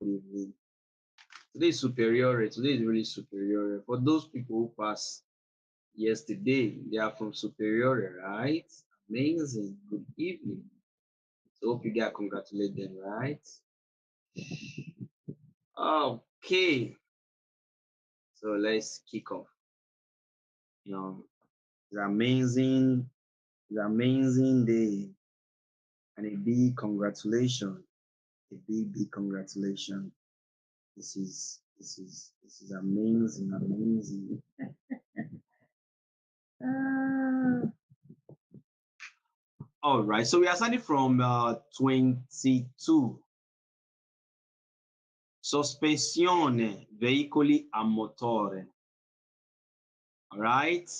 evening. Today is superior. Today is really superior. For those people who passed yesterday, they are from superior, right? Amazing. Good evening. So hope you guys congratulate them, right? Okay. So let's kick off. You know, it's amazing day. And a big congratulations. A big congratulations. This is amazing. All right, so we are starting from 22. Sospensione veicoli a motore. All right.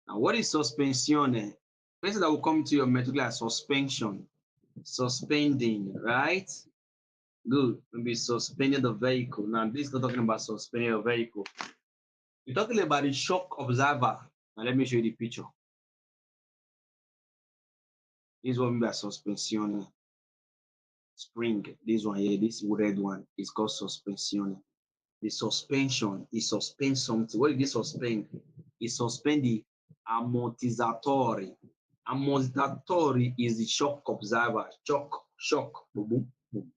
Now, what is suspensione? First, that will come to your method as suspension, suspending, right? Good. Maybe suspending the vehicle. Now, this is not talking about suspending a vehicle. We're talking about the shock absorber. Now, let me show you the picture. This is what we mean by suspensione. Spring. This one here, this red one, is called suspensione. The suspension, it suspends something. What did it suspend? It suspend the ammortizzatori. Ammortizzatori is the shock absorber. Shock. Boom, boom, boom.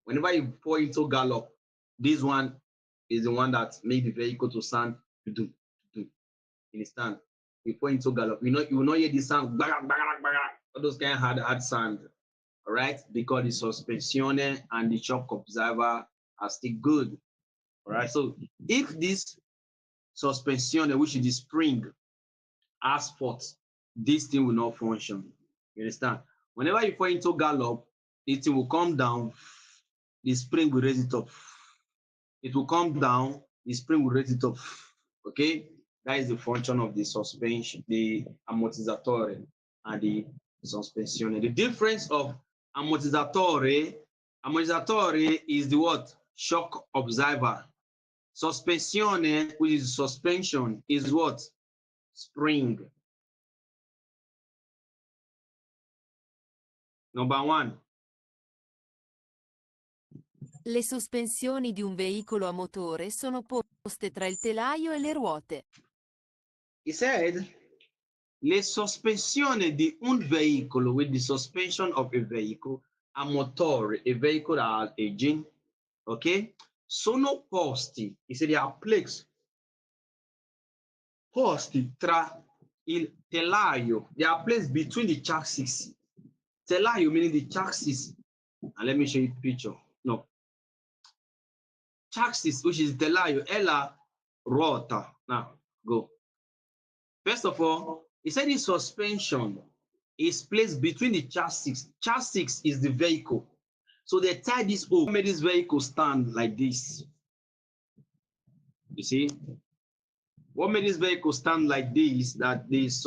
Whenever you pour into gallop, this one is the one that makes the vehicle to sound do. You understand? You pour into gallop, you will not hear the sound, all those kind of hard sound. All right, because the suspension and the shock absorber are still good. All right, so if this suspension, which is the spring, has fault, this thing will not function. You understand? Whenever you fall into gallop, it will come down, the spring will raise it up. It will come down, the spring will raise it up. Okay, that is the function of the suspension, the ammortizzatore and the suspension. The difference of ammortizzatore is the what? Shock absorber. Suspensione, which is suspension, is what? Spring. Number one. Le sospensioni di un veicolo a motore sono poste tra il telaio e le ruote. He said, le sospensioni di un veicolo, with the suspension of a vehicle, a motore, a vehicle that has engine, okay, sono posti, he said they are placed, posti tra il telaio, they are placed between the chassis. Telaio meaning the chassis, and let me show you the picture. No. Chassis, which is telaio, e la ruota. Now, go. First of all, he said the suspension is placed between the chassis. Chassis is the vehicle. So they tie this over, made this vehicle stand like this. You see? What made this vehicle stand like this, that there is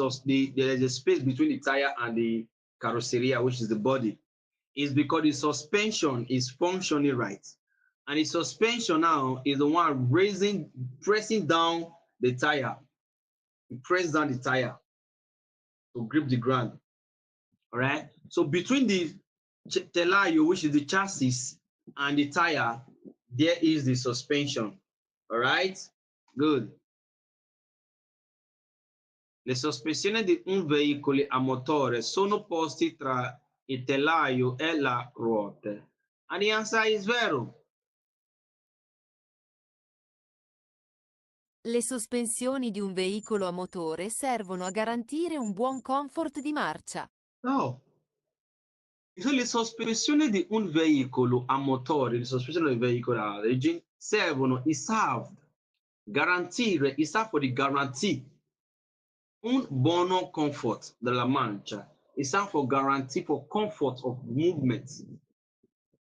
a space between the tire and the carrosseria, which is the body, is because the suspension is functioning right. And the suspension now is the one pressing down the tire. You press down the tire to grip the ground. All right. So between the telaio, which is the chassis, and the tire, there is the suspension. All right. Good. Le sospensioni di un veicolo a motore sono posti tra il telaio e la ruote. And the answer is vero. Le sospensioni di un veicolo a motore servono a garantire un buon comfort di marcia. No. Le sospensioni di un veicolo a motore, le sospensioni del veicolo a origine, servono, garantire, i serve for the guarantee un buono comfort della marcia. It stands for guarantee for comfort of movement.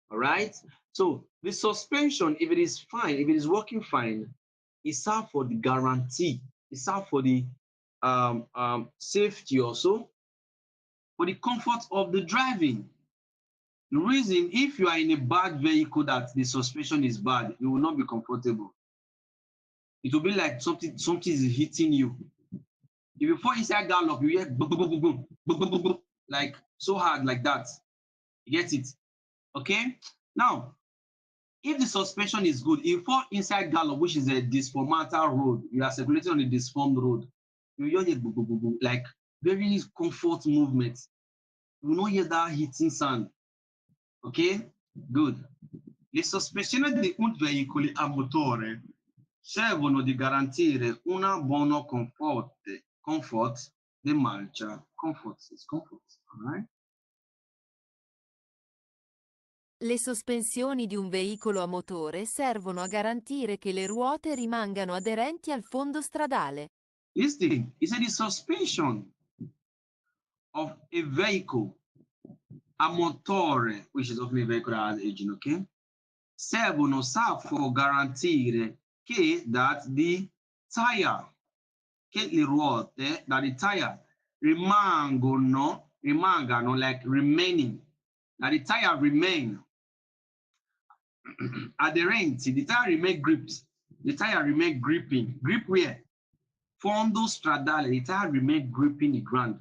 All right. So the suspension, if it is fine, if it is working fine, it serves for the guarantee. It serves for the safety also, for the comfort of the driving. The reason, if you are in a bad vehicle that the suspension is bad, you will not be comfortable. It will be like something is hitting you. If you fall inside gallop, you hear boom, boom, boom, boom, boom, boom, boom, boom, like so hard like that. You get it? Okay? Now, if the suspension is good, if you fall inside gallop, which is a disformatal road, you are circulating on a disformed road, you hear it like very comfort movement. You will not hear that hitting sound. Ok? Good. Le sospensioni di un veicolo a motore servono di garantire una buona comfort di marcia. Comfort, all right? Le sospensioni di un veicolo a motore servono a garantire che le ruote rimangano aderenti al fondo stradale. Listen, he said the suspension of a vehicle a motore, which is often a vehicle that has engine, ok? Servono for garantire che that the tire, che le ruote, that the tire rimangano like remaining, that the tire remain aderenti, the tire remain gripped, the tire remain gripping. Grip where? Fondo stradale, the tire remain gripping the ground.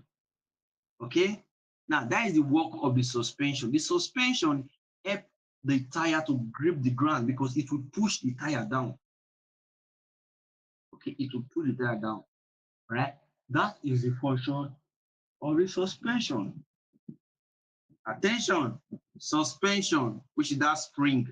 Okay? Now that is the work of the suspension. The suspension helps the tire to grip the ground because it will push the tire down. Okay, it will push the tire down. Right? That is the function of the suspension. Attention, suspension, which is that spring,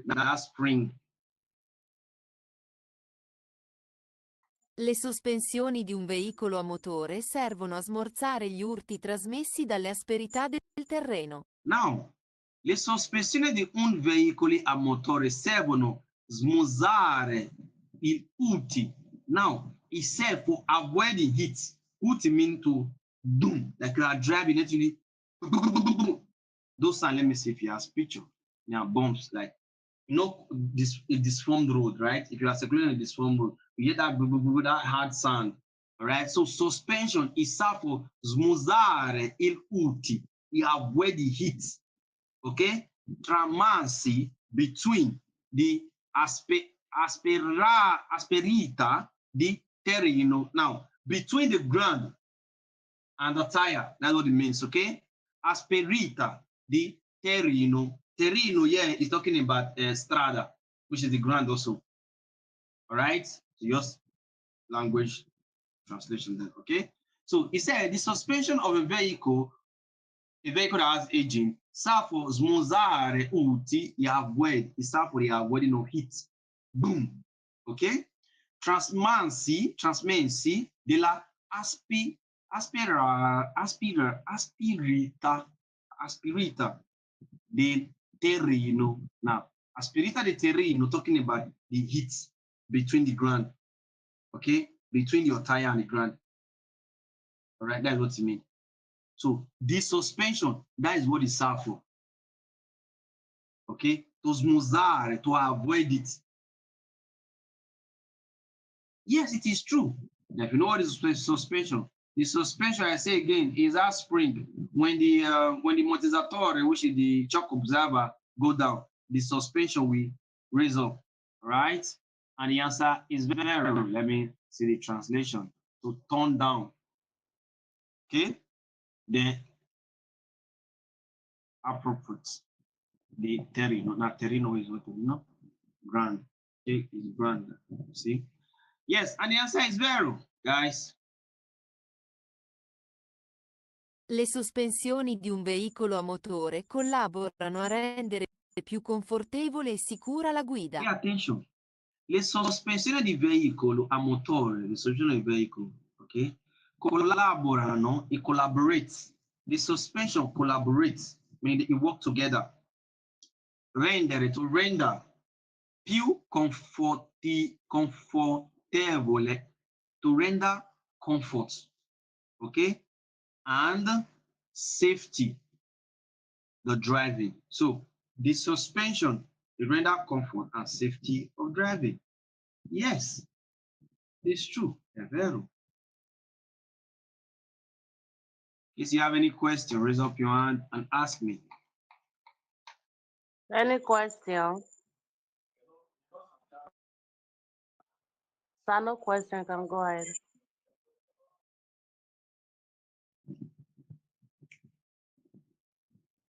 Le sospensioni di un veicolo a motore servono a smorzare gli urti trasmessi dalle asperità del terreno. Now, le sospensioni di un veicolo a motore servono a smorzare gli urti. Now, it serves for avoiding heat. Urti mean to doom, like you are driving actually. Those sound, let me see if you have picture. There are bumps, like, you know, a disformed road, right? If you are circulating a disformed road, you get that hard sound, all right? So suspension is for smorzare il urti. You avoid the heat, okay? Tramansi between the asperita di terreno. Now, between the ground and the tire, that's what it means, okay? Asperita di terreno. Terreno, yeah, is talking about strada, which is the ground also. All right? So just language translation there, okay? So he said the suspension of a vehicle that has engine, serve for smorzare urti e avoid, it serve for the avoiding of heat. Boom. Okay? Transmansi della aspirita del terreno. Now, aspirita del terreno, talking about the heat between the ground. Okay? Between your tire and the ground. All right, that's what you mean. So this suspension, that is what it's served for. Okay, to smorzare, to avoid it. Yes, it is true. Now, if you know what is suspension, the suspension, I say again, is that spring. When the motizzatore, which is the shock observer, go down, the suspension will raise up, right? And the answer is very. Let me see the translation. To turn down. Okay, then appropriate. The terreno, not terreno is what you know, grand. Okay, is grand. See? Yes, and the answer is vero, guys. Le sospensioni di un veicolo a motore collaborano a rendere più confortevole e sicura la guida. Pay attention. Le sospensioni di veicolo a motore, le sospensioni di veicolo, ok? Collaborano e collaborates. The suspension collaborates, meaning you work together. Rendere, to render, più confortevole, to render comfort, okay? And safety, the driving. So the suspension, the render comfort and safety of driving. Yes, it's true. È vero. If you have any question, raise up your hand and ask me. Any question? No question, can go ahead.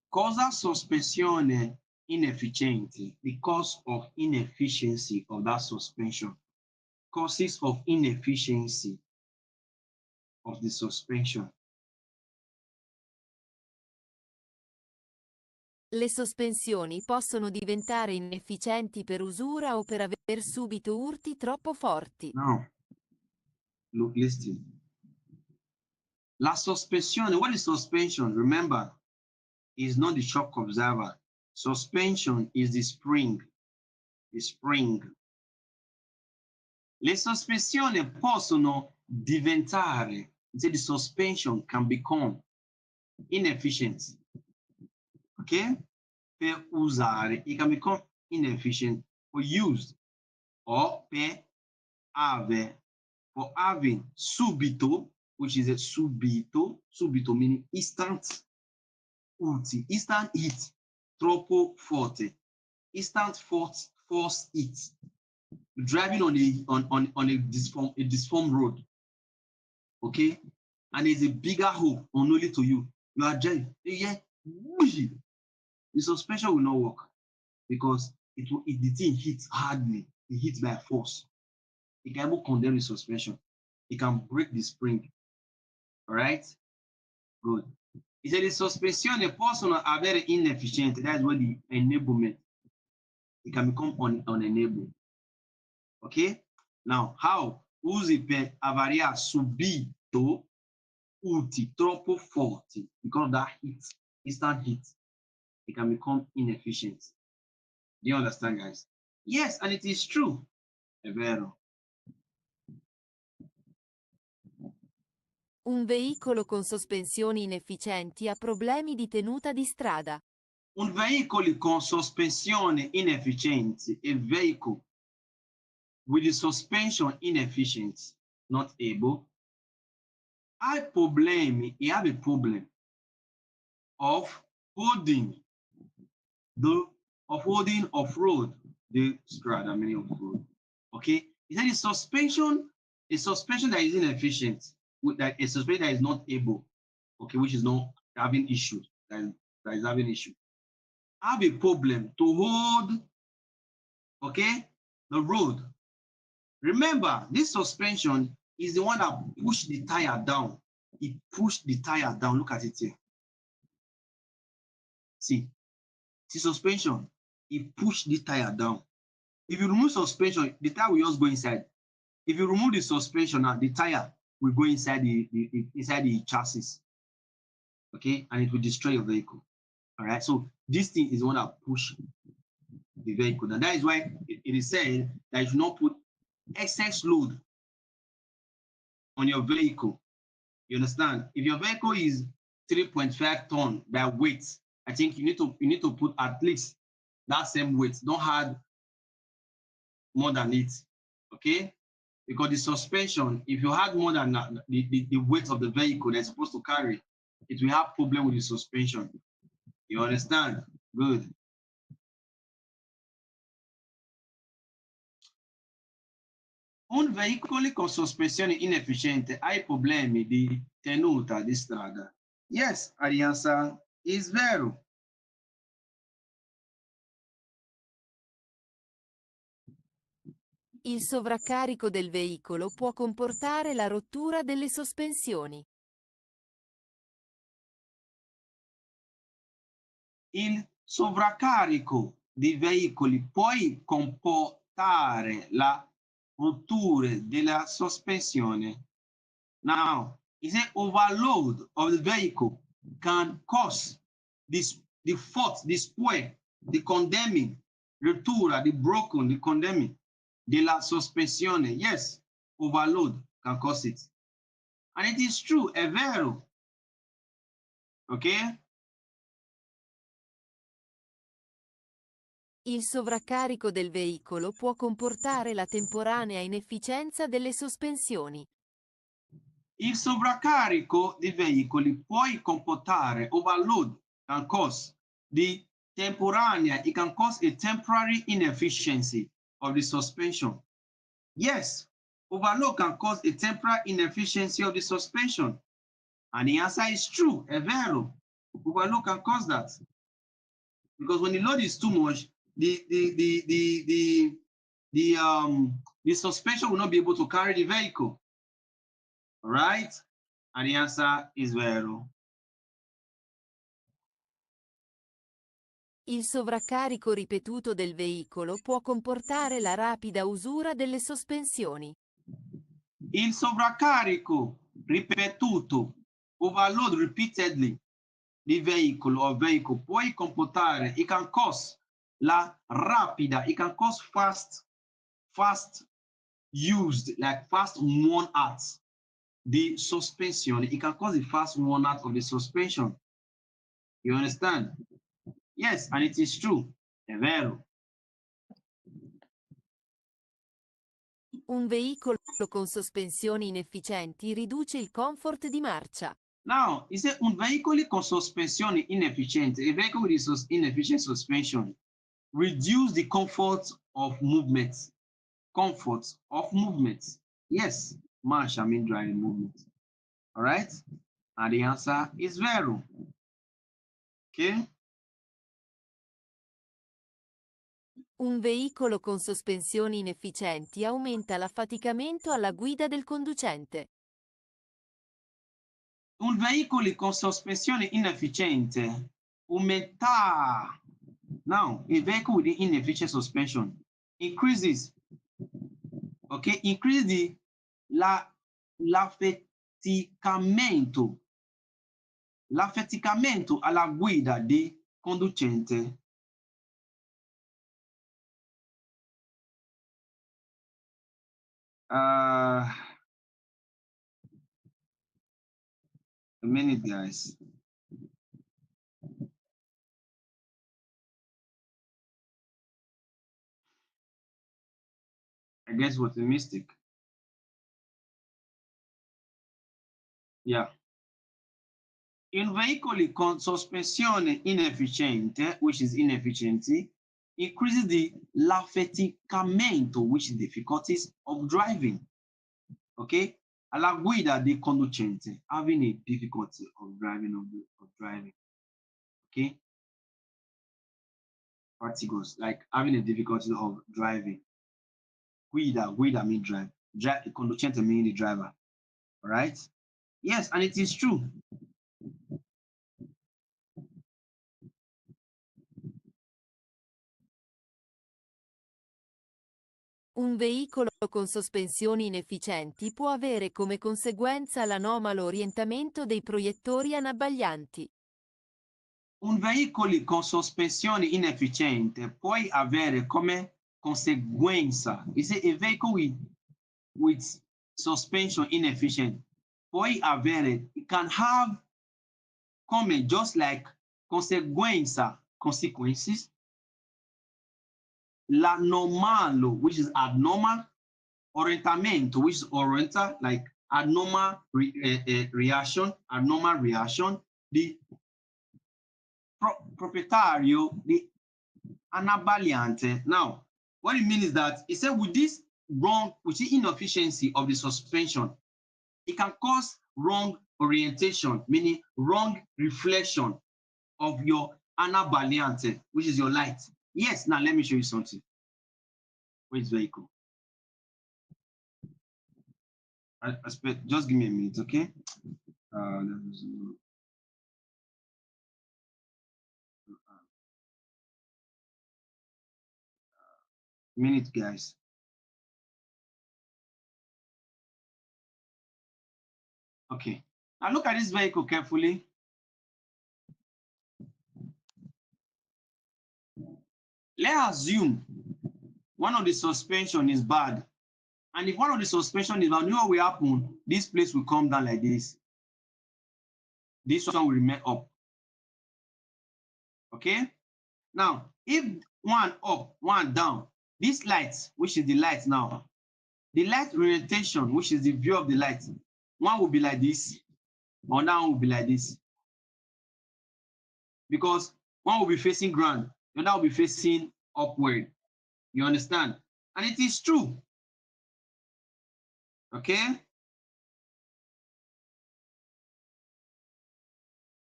Cosa sospensione inefficiency, the cause of inefficiency of that suspension, causes of inefficiency of the suspension. Le sospensioni possono diventare inefficienti per usura o per aver subito urti troppo forti. Now, look, listen. La suspensione, what is suspension? Remember, is not the shock absorber. Suspension is the spring. The spring. Le sospensioni possono diventare, the suspension can become inefficient. Okay? Per usare, it can become inefficient for used or per ave, for having subito, which is a subito, subito meaning instant urti, instant heat, troppo forte, instant force heat. Driving on a disformed road, okay, and there's a bigger hole unknowingly to you. You are driving, yeah, the suspension will not work because the thing hits hardly. It hits by force. It can even condemn the suspension. It can break the spring. All right, good. He said the sospensione possono avere inefficiente. That's where the enablement. It can become unenabled. Okay. Now, how? Usi per avariare subito urti troppo forti because of that heat, instant heat. It can become inefficient. Do you understand, guys? Yes, and it is true. È vero. Un veicolo con sospensioni inefficienti ha problemi di tenuta di strada. Un veicolo con sospensione inefficiente, a vehicle with the suspension inefficient, not able, ha problemi, he have a problem of holding off-road the strada, meaning off-road. Okay, he said the suspension that is inefficient, that a suspension that is not able, okay, which is not having issues, that is having issue, have a problem to hold, okay, the road. Remember, this suspension is the one that pushed the tire down. It pushed the tire down. Look at it here. See, suspension, it pushed the tire down. If you remove suspension, the tire will just go inside. If you remove the suspension now, the tire will go inside the chassis. Okay, and it will destroy your vehicle. All right, so this thing is the one that pushed the vehicle. And that is why it is said that you should not put excess load on your vehicle. You understand? If your vehicle is 3.5 ton by weight, I think you need to put at least that same weight. Don't add more than it. Okay? Because the suspension, if you had more than the weight of the vehicle that's supposed to carry, it will have problem with the suspension. You understand? Good. Un veicolo con sospensione inefficiente ha problemi di tenuta di strada. Yes, Arianza, is vero. Il sovraccarico del veicolo può comportare la rottura delle sospensioni. Il sovraccarico di veicoli può comportare la rottura della sospensione. Now, is an overload of the vehicle can cause the fault, the spoil, the condemning, rottura, the broken, the condemning della sospensione. Yes, overload can cause it. And it is true, è vero. Okay? Il sovraccarico del veicolo può comportare la temporanea inefficienza delle sospensioni. Il sovraccarico di veicoli può comportare, overload can cause the temporanea, it can cause a temporary inefficiency of the suspension. Yes, overload can cause a temporary inefficiency of the suspension. And the answer is true, è vero. Overload can cause that. because when the load is too much, the suspension will not be able to carry the vehicle. All right, and the answer is vero. Il sovraccarico ripetuto del veicolo può comportare la rapida usura delle sospensioni. Il sovraccarico ripetuto, overload repeatedly, the vehicle or vehicle può comportare, it can cause la rapida, it can cause fast used, like fast worn out, the suspension, it can cause the fast worn out of the suspension. You understand? Yes, and it is true. È vero. Un veicolo con sospensioni inefficienti riduce il comfort di marcia. Now, is it un veicolo con sospensione inefficiente? A vehicle with inefficient suspension reduce the comfort of movement. Comfort of movement. Yes, marcia mean driving movement. All right, and the answer is vero. Okay. Un veicolo con sospensioni inefficienti aumenta l'affaticamento alla guida del conducente. Un veicolo con sospensione inefficiente aumenta. Now, a vehicle with inefficient suspension increases, okay, increase l'affaticamento alla guida di conducente. A minute, guys. I guess was a mistake. Yeah. In veicoli con sospensione inefficiente, which is inefficiency, increases l'affaticamento, which is difficulties of driving. Okay? Alla guida di conducente, having a difficulty of driving. Okay? Particles, like having a difficulty of driving. Guida mean drive. Conducente mean the driver. All right? Yes, and it is true. Un veicolo con sospensioni inefficienti può avere come conseguenza l'anomalo orientamento dei proiettori anabbaglianti. Un veicolo con sospensione inefficiente può avere come conseguenza, is it a vehicle with suspension inefficient, può avere, it can have come just like consequenza, consequences, l'anomalo, which is abnormal, orientamento, which is oriental, like abnormal reaction, the proprietario, the anabbagliante. Now, what it means is that it said with this with the inefficiency of the suspension, it can cause wrong orientation, meaning wrong reflection of your anabbagliante, which is your light. Yes, now let me show you something. Wait, vehicle. Just give me a minute, okay? Minute, guys. Okay, now look at this vehicle carefully. Let's assume one of the suspension is bad. And if one of the suspension is bad, you know what will happen? This place will come down like this. This one will remain up. Okay? Now, if one up, one down, this light, which is the light now, the light orientation, which is the view of the light, one will be like this, or now will be like this. Because one will be facing ground, the other will be facing upward. You understand? And it is true. Okay? In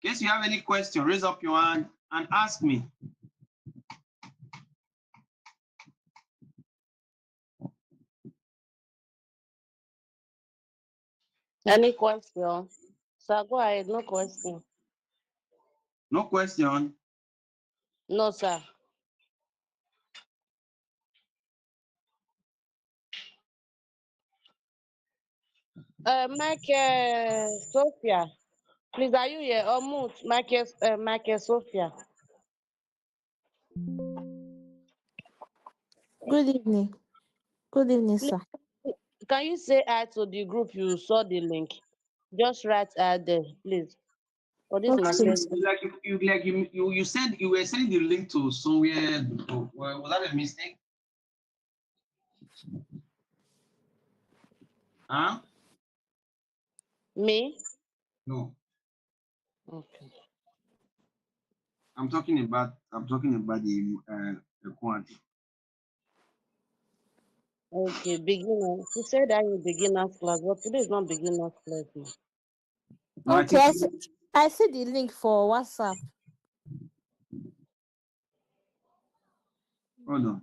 case you have any question, raise up your hand and ask me. Any question? Sir, go ahead. No question. No question. No, sir. Michael Sophia. Please, are you here? Or mute. Michael Sophia. Good evening. Good evening, Please, sir. can you say hi to the group you saw the link? Just write hi there, please. For this I my Okay. see first. you were sending the link to somewhere. Was that a mistake? Huh? Me? No. Okay. I'm talking about the quantity. Okay, beginner. She said that in beginner's class, but today is not beginner's class now. No, I Okay, think I see the link for WhatsApp. hold on.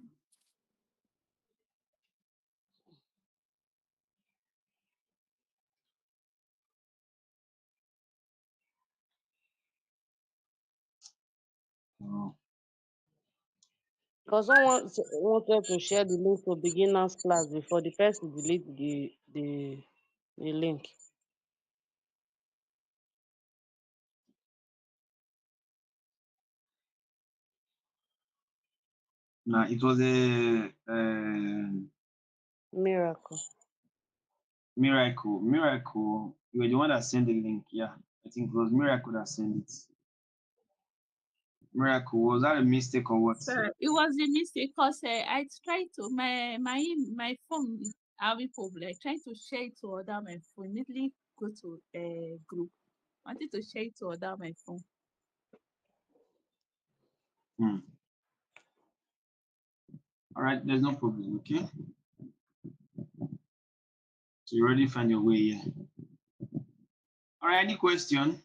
Oh. Because someone wanted to share the link to beginner's class before the person delete the link. Nah, it was a Miracle. miracle. Miracle. You were the one that sent the link. Yeah, I think it was Miracle that sent it. Miracle, was that a mistake or what? Sir, it was a mistake because I tried to my phone is having problem. I tried to share it to other my phone. Immediately go to a group. Wanted to share it to other my phone. Hmm. All right, there's no problem. Okay. So you already find your way here. All right, any question?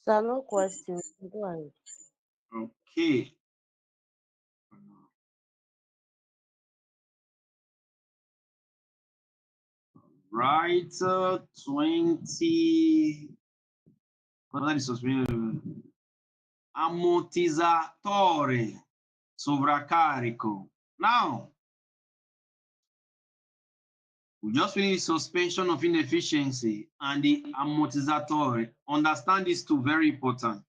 Sir, no question. Go ahead. Okay. Right, 20. What is suspension? Ammortizzatore, sovraccarico. Now, we just finished suspension of inefficiency and the ammortizzatore. Understand these two, very important.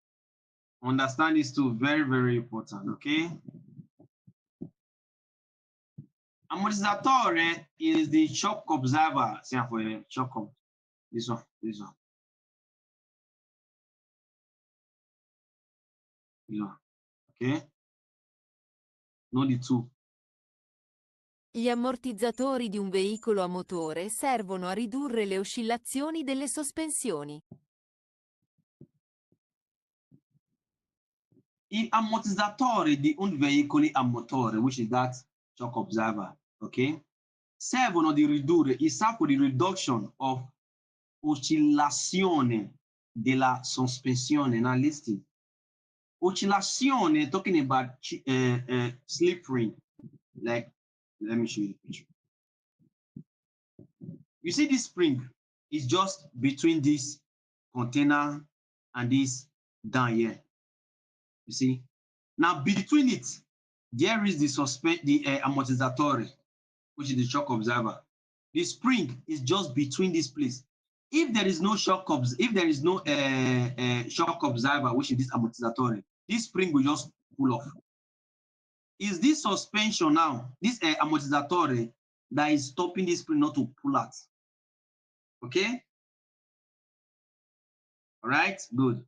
Understand these two, very, very important, okay? Ammortizzatore is the shock observer. See for a shock up. This one, this one. This one. Okay? Know the two. Gli ammortizzatori di un veicolo a motore servono a ridurre le oscillazioni delle sospensioni. Il ammortizzatore di un veicolo a motore, which is that shock observer, okay, servono di ridurre il sacco di reduction of oscillazione della sospensione. Now listen, oscillazione talking about slip ring. Like, let me show you the picture. You see this spring is just between this container and this down here. You see, now between it, there is the ammortizzatore, which is the shock observer. The spring is just between this place. If there is no shock shock observer, which is this ammortizzatore, this spring will just pull off. Is this suspension now, this ammortizzatore, that is stopping this spring not to pull out? Okay. All right. Good.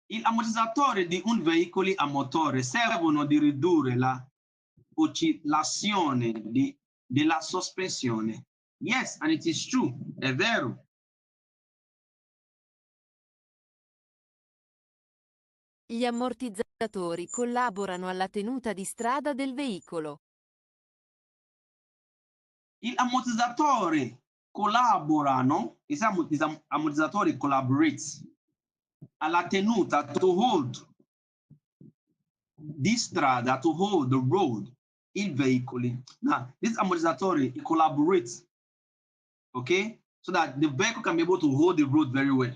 Il ammortizzatore di un veicolo a motore servono di ridurre la oscillazione della sospensione. Yes, and it is true. È vero. Gli ammortizzatori collaborano alla tenuta di strada del veicolo. Gli ammortizzatori collaborano, gli ammortizzatori collaborate alla tenuta, to hold di strada, to hold the road il veicoli. Now, this amortizzatori, it collaborates, okay, so that the vehicle can be able to hold the road very well.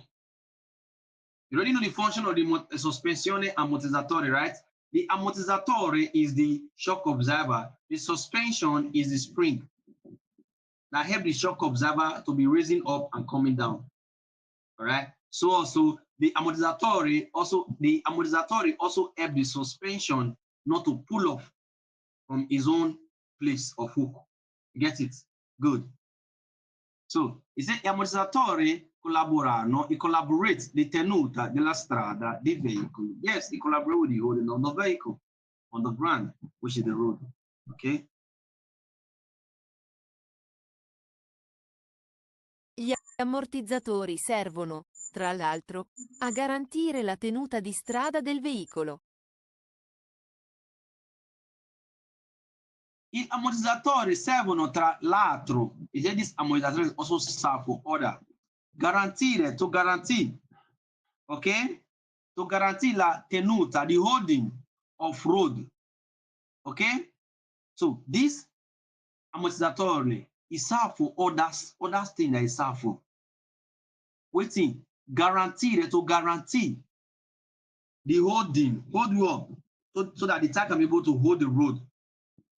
You already know the function of the sospensione ammortizzatore, right? The ammortizzatore is the shock absorber. The suspension is the spring that help the shock absorber to be raising up and coming down. All right. So also the amortizzatore also help the suspension not to pull off from its own place of hook. You get it? Good. So it says ammortizzatore collaborano, it collaborates the tenuta della strada di veicolo. Yes, it collaborates with the holding of the vehicle on the ground, which is the road. Okay. Gli ammortizzatori servono, tra l'altro, a garantire la tenuta di strada del veicolo. Gli ammortizzatori servono tra l'altro, these ammortizzatori also serve for order. Garantire, to guarantee, okay? To guarantee la tenuta, the holding of road, okay? So this ammortizzatori is serve for other things that is serve for. Waiting, guarantee, to guarantee the holding, hold you up, so that the tire can be able to hold the road,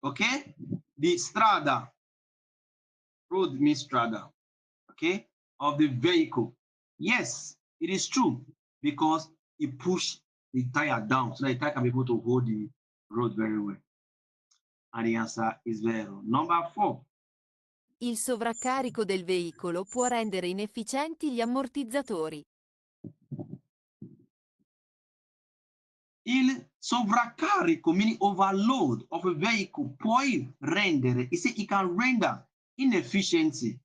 okay? The strada, road means strada, okay, of the vehicle. Yes, it is true, because it pushed the tire down so that the tire can be able to hold the road very well. And the answer is vero. Number 4. Il sovraccarico del veicolo può rendere inefficienti gli ammortizzatori. Il sovraccarico, meaning overload of a vehicle, può rendere, it can render inefficiency.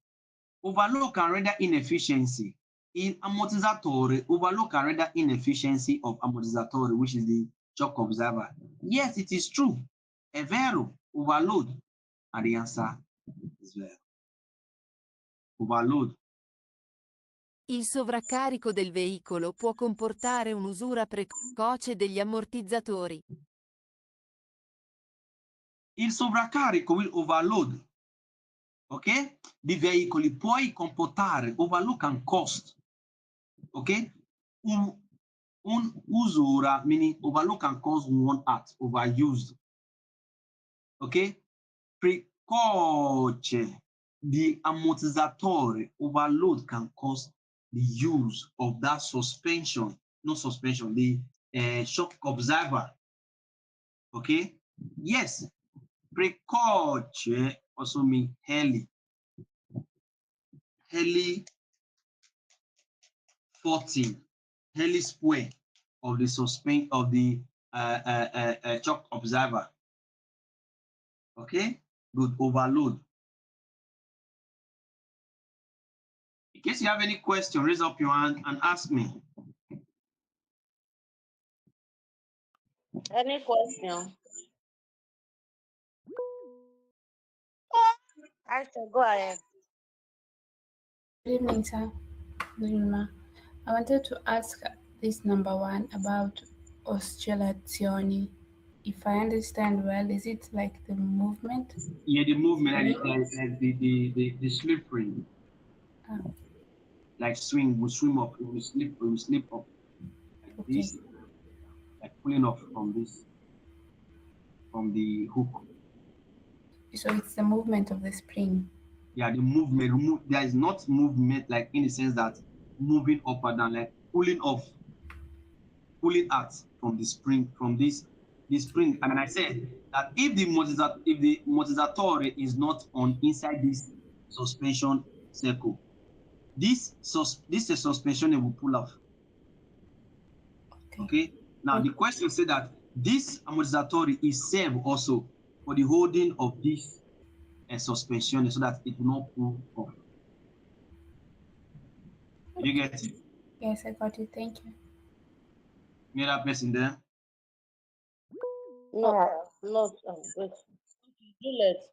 Overload can render inefficiency. In ammortizzatore, overload can render inefficiency of ammortizzatore, which is the shock absorber. Yes, it is true. È vero, overload. And the answer is vero. Overload. Il sovraccarico del veicolo può comportare un'usura precoce degli ammortizzatori. Il sovraccarico will overload. Ok? Di veicoli può comportare, overload can cost. Ok? Usura, meaning overload can cause one act, overused. Ok? Precoce, the ammortizzatore, overload can cause the use of that suspension, not suspension, the shock absorber. Okay? Yes, precoce also means early. Early 14, early square of the suspension of the shock absorber. Okay, good. Overload. In case you have any question, raise up your hand and ask me. Any question? Aisha, go ahead. Good evening, sir. Good evening, ma. I wanted to ask this number 1 about oscillazioni. If I understand well, is it like the movement? Yeah, the movement, like the slip ring. Ah. Like swing, we swim up, we slip up. Like Okay. this, like pulling off from this, from the hook. So it's the movement of the spring. Yeah, the movement. There is not movement like in the sense that moving up and down, like pulling off, pulling out from the spring, from this spring. And I said that if the ammortizzatore is not on inside this suspension circle, this suspension will pull off. Okay. Now the question said that this ammortizzatore is served also for the holding of this suspension so that it will not pull off. Did you get it? Yes, I got it. Thank you. Any other person there? No, not wait. Juliet.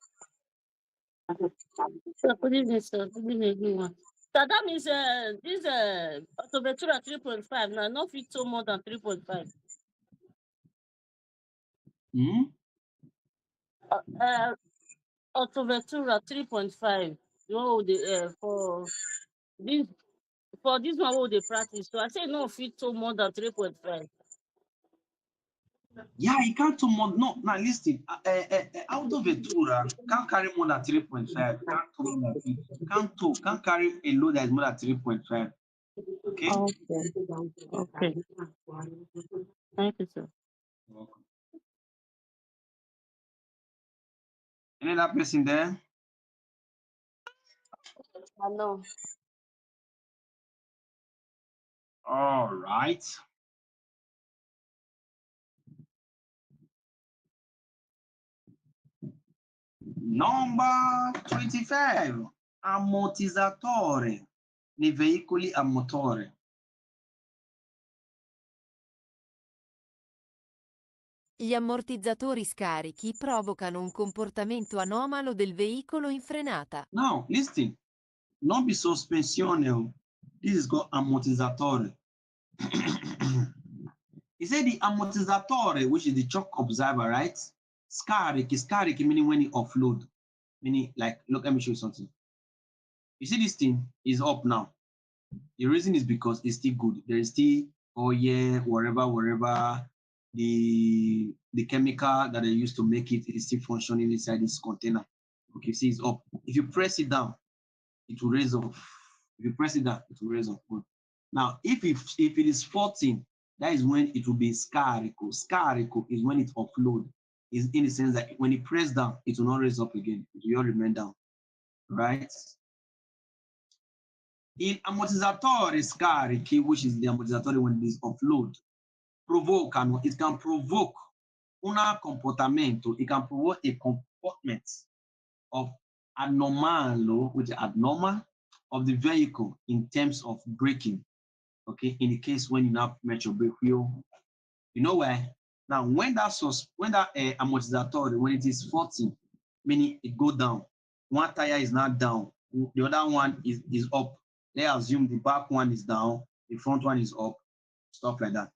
So good evening, sir. Good evening, everyone. So that means this Autoventura 3.5 now not fit to more than 3.5. Autoventura 3.5. The one with the for this one what they practice. So I say no fit to more than 3.5. Yeah, you can't do more. No, now listen. Autoventura can't carry more than 3.5. Can't carry a load that is more than 3.5. Okay. Okay. Thank you, sir. You're welcome. Any other person there? I know. All right. Number 25. Ammortizzatore nei veicoli a motore. Gli ammortizzatori scarichi provocano un comportamento anomalo del veicolo in frenata. Now, listen. Non be sospensione. This is called ammortizzatore. He said the ammortizzatore, which is the shock absorber, right? Scarichi meaning when you offload. Meaning, like, look, let me show you something. You see this thing is up now. The reason is because it's still good. There is still oil, wherever the chemical that they used to make it is still functioning inside this container. Okay, see it's up. If you press it down, it will raise up. If you press it down, it will raise up. Good. Now, if it is 14, that is when it will be scarico. Scarico is when it offload. Is in the sense that when you press down, it will not raise up again. It will remain down. Right? In ammortizzatore scarichi, which is the ammortizzatore when it is offload, it can provoke un comportamento, it can provoke a comportment of abnormal, which is abnormal, of the vehicle in terms of braking. Okay, in the case when you now met your brake wheel, you know why? Now, when that ammortizzatore, when it is 14, meaning it go down, one tire is not down, the other one is up. Let's assume the back one is down, the front one is up, stuff like that.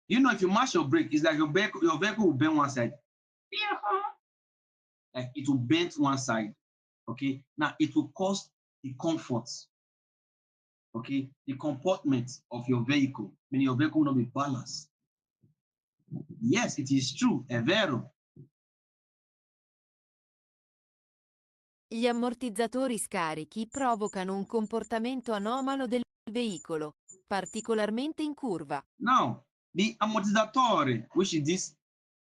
You know, if you mash your brake, it's like your vehicle will bend one side. Like it will bend one side. Okay. Now it will cause the comfort. Okay, the comportment of your vehicle, meaning your vehicle will not be balanced. Yes, it is true, è vero. Gli ammortizzatori scarichi provocano un comportamento anomalo del veicolo, particolarmente in curva. Now, the ammortizzatore, which is this,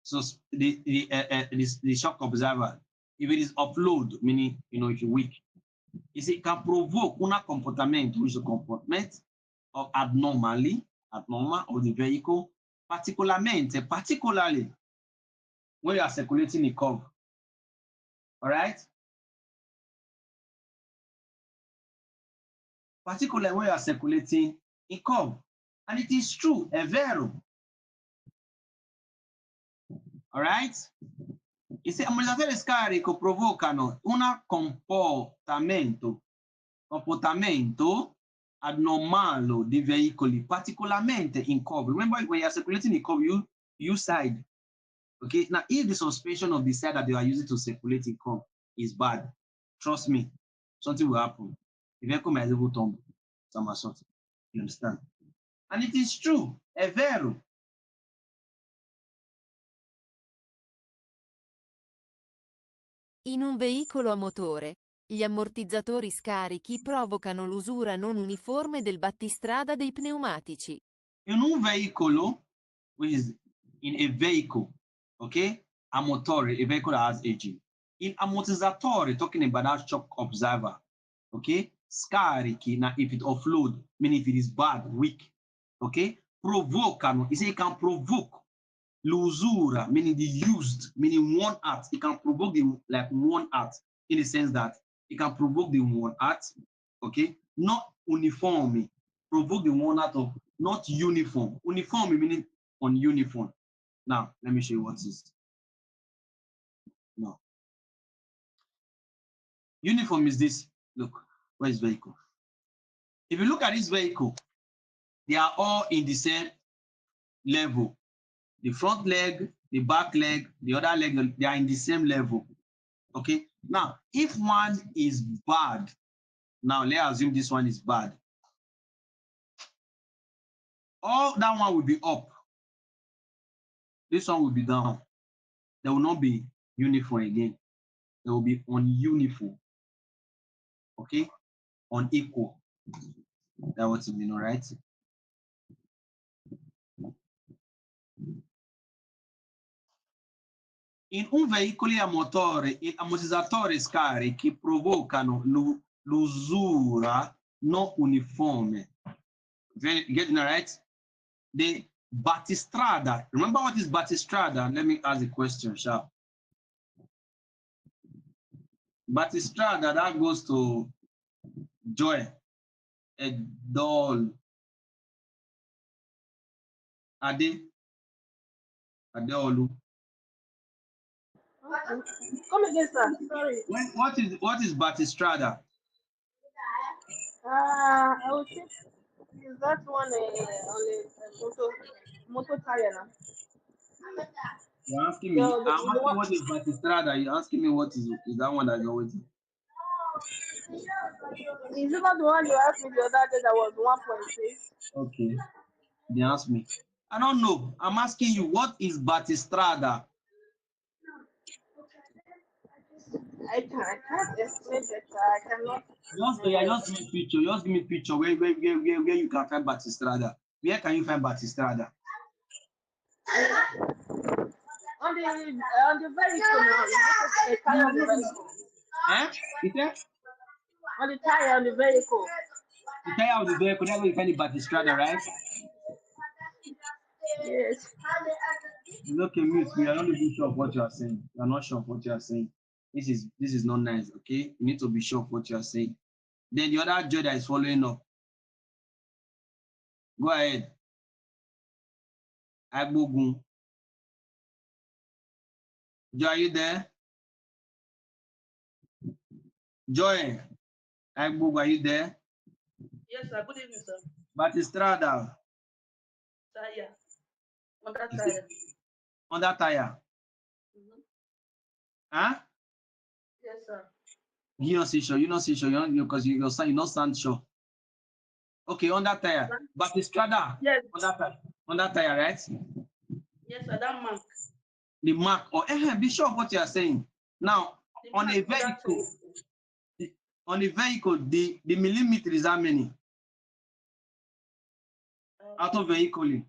so the shock absorber, if it is offload, meaning if you're weak, it can provoke un comportamento, which is a comportment of abnormal of the vehicle, particularly when you are circulating a curve. All right? Particularly when you are circulating a curve. And it is true, è vero. All right? I ammortizzatori scarico provocano un comportamento abnormale di veicoli, particolarmente in curve. Remember, when you are circulating a curve, you use side. Okay, now if the suspension of the side that you are using to circulate a curve is bad, trust me, something will happen. The vehicle might able to tumble, somersault. You understand? And it is true, è vero. In un veicolo a motore, gli ammortizzatori scarichi provocano l'usura non uniforme del battistrada dei pneumatici. In un veicolo, which is in a vehicle, okay, a motore, a vehicle that has engine. In ammortizzatore, talking about that shock absorber, okay, scarichi, now if it offload, meaning if it is bad, weak, okay, provocano, you say it can provoke l'usura, meaning the used, meaning one act. It can provoke the one act in the sense that it can provoke the one act, okay, not uniform, provoke the one act of not uniform. Uniform meaning on uniform. Now, let me show you what is. No. Uniform is this. Look, where is vehicle? If you look at this vehicle, they are all in the same level. The front leg, the back leg, the other leg, they are in the same level. Okay, now if one is bad, now let's assume this one is bad. All that one will be up. This one will be down. There will not be uniform again. There will be ununiform. Okay, unequal. That's what you mean, all right? In un veicolo a motore e ammortizzatori scarichi provocano l'usura non uniforme. Getting it right? The battistrada. Remember what is battistrada? Let me ask the question, sharp. Battistrada, that goes to Joy, Edol, Adeolu. Come again, sir. Sorry. What is battistrada? I would say is that one on a motor tire now? You're asking me. I'm asking what is battistrada. You're asking me what is that one that you're waiting? Is it not the one you asked me the other day that was 1.6? Okay. They asked me. I don't know. I'm asking you, what is battistrada? I can't explain that. I cannot. Just give me picture. Just give me picture where you can find battistrada. Where can you find battistrada? On the vehicle now. The tire on the vehicle. On the tire on the vehicle. The tire of the vehicle, that's where you find the battistrada, right? Yes. Okay, mute. We are not even sure of what you are saying. We are not sure of what you are saying. This is not nice, okay? You need to be sure of what you are saying. Then the other Joy that is following up. Go ahead. Agbogun. Joy, are you there? Joy. Agbogun, are you there? Yes, sir. Good evening, sir. Battistrada. Tire. On that tire. On that tire. Huh? Yes, sir. You're not sure. You're not sure because you're not sound sure. Okay, on that tire. Battistrada. Yes. On that tire, right? Yes, sir. That mark. The mark. Or be sure of what you are saying. Now, on a vehicle, the millimeter is how many? Out of vehicle. You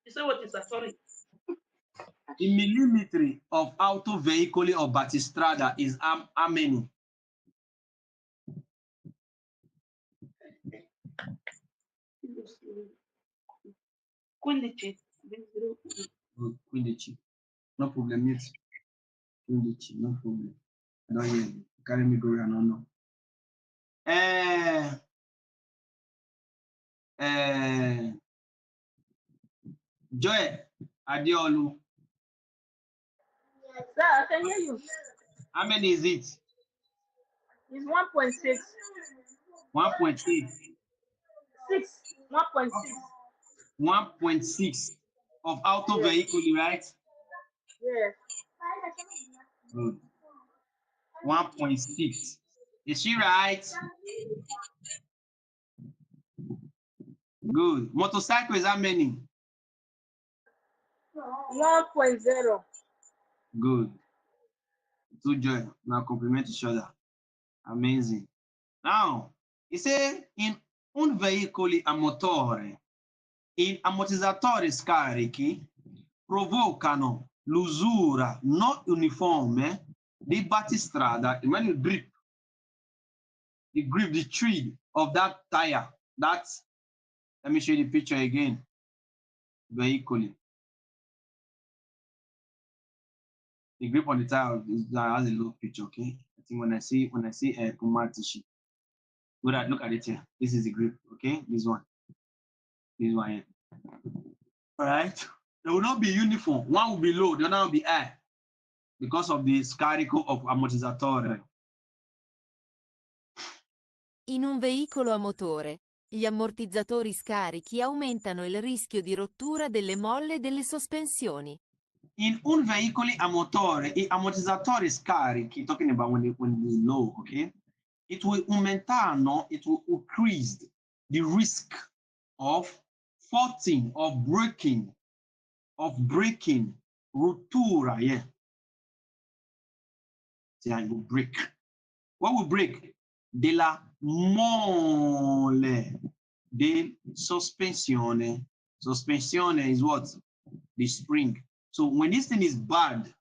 say what is that? Sorry. The millimeter of auto vehicle or battistrada is how many? Quindici. No problem, yes. Quindici, no problem. I don't hear you. Carry me go where I don't know. Joy Adeolu. Sir, I can hear you. How many is it? It's 1.6. 1.8. 1.6. 1.6 of auto vehicle, right? Yes. Good. 1.6. Is she right? Good. Motorcycle is how many? 1.0. Good. Two Joy. Now compliment each other. Amazing. Now, he said in un veicolo a motore, in ammortizzatori scarichi provocano l'usura non uniforme di battistrada. When you grip, the tree of that tire. That's, let me show you the picture again. Vehicle. The grip on the tire has a low picture, okay? I think when I see a Kumatishi, look at it here. This is the grip, okay? This one here. All right. They will not be uniform. One will be low, the other will be high because of the scarico of ammortizzatore. In un veicolo a motore, gli ammortizzatori scarichi aumentano il rischio di rottura delle molle delle sospensioni. In un veicolo a motore, gli ammortizzatori scarichi, talking about when they low, okay, it will aumentano, it will increase the risk of faulting, of breaking, rottura, yeah. See, I will break. What will break? Della mole di sospensione. Sospensione is what? The spring. So when this thing is bad,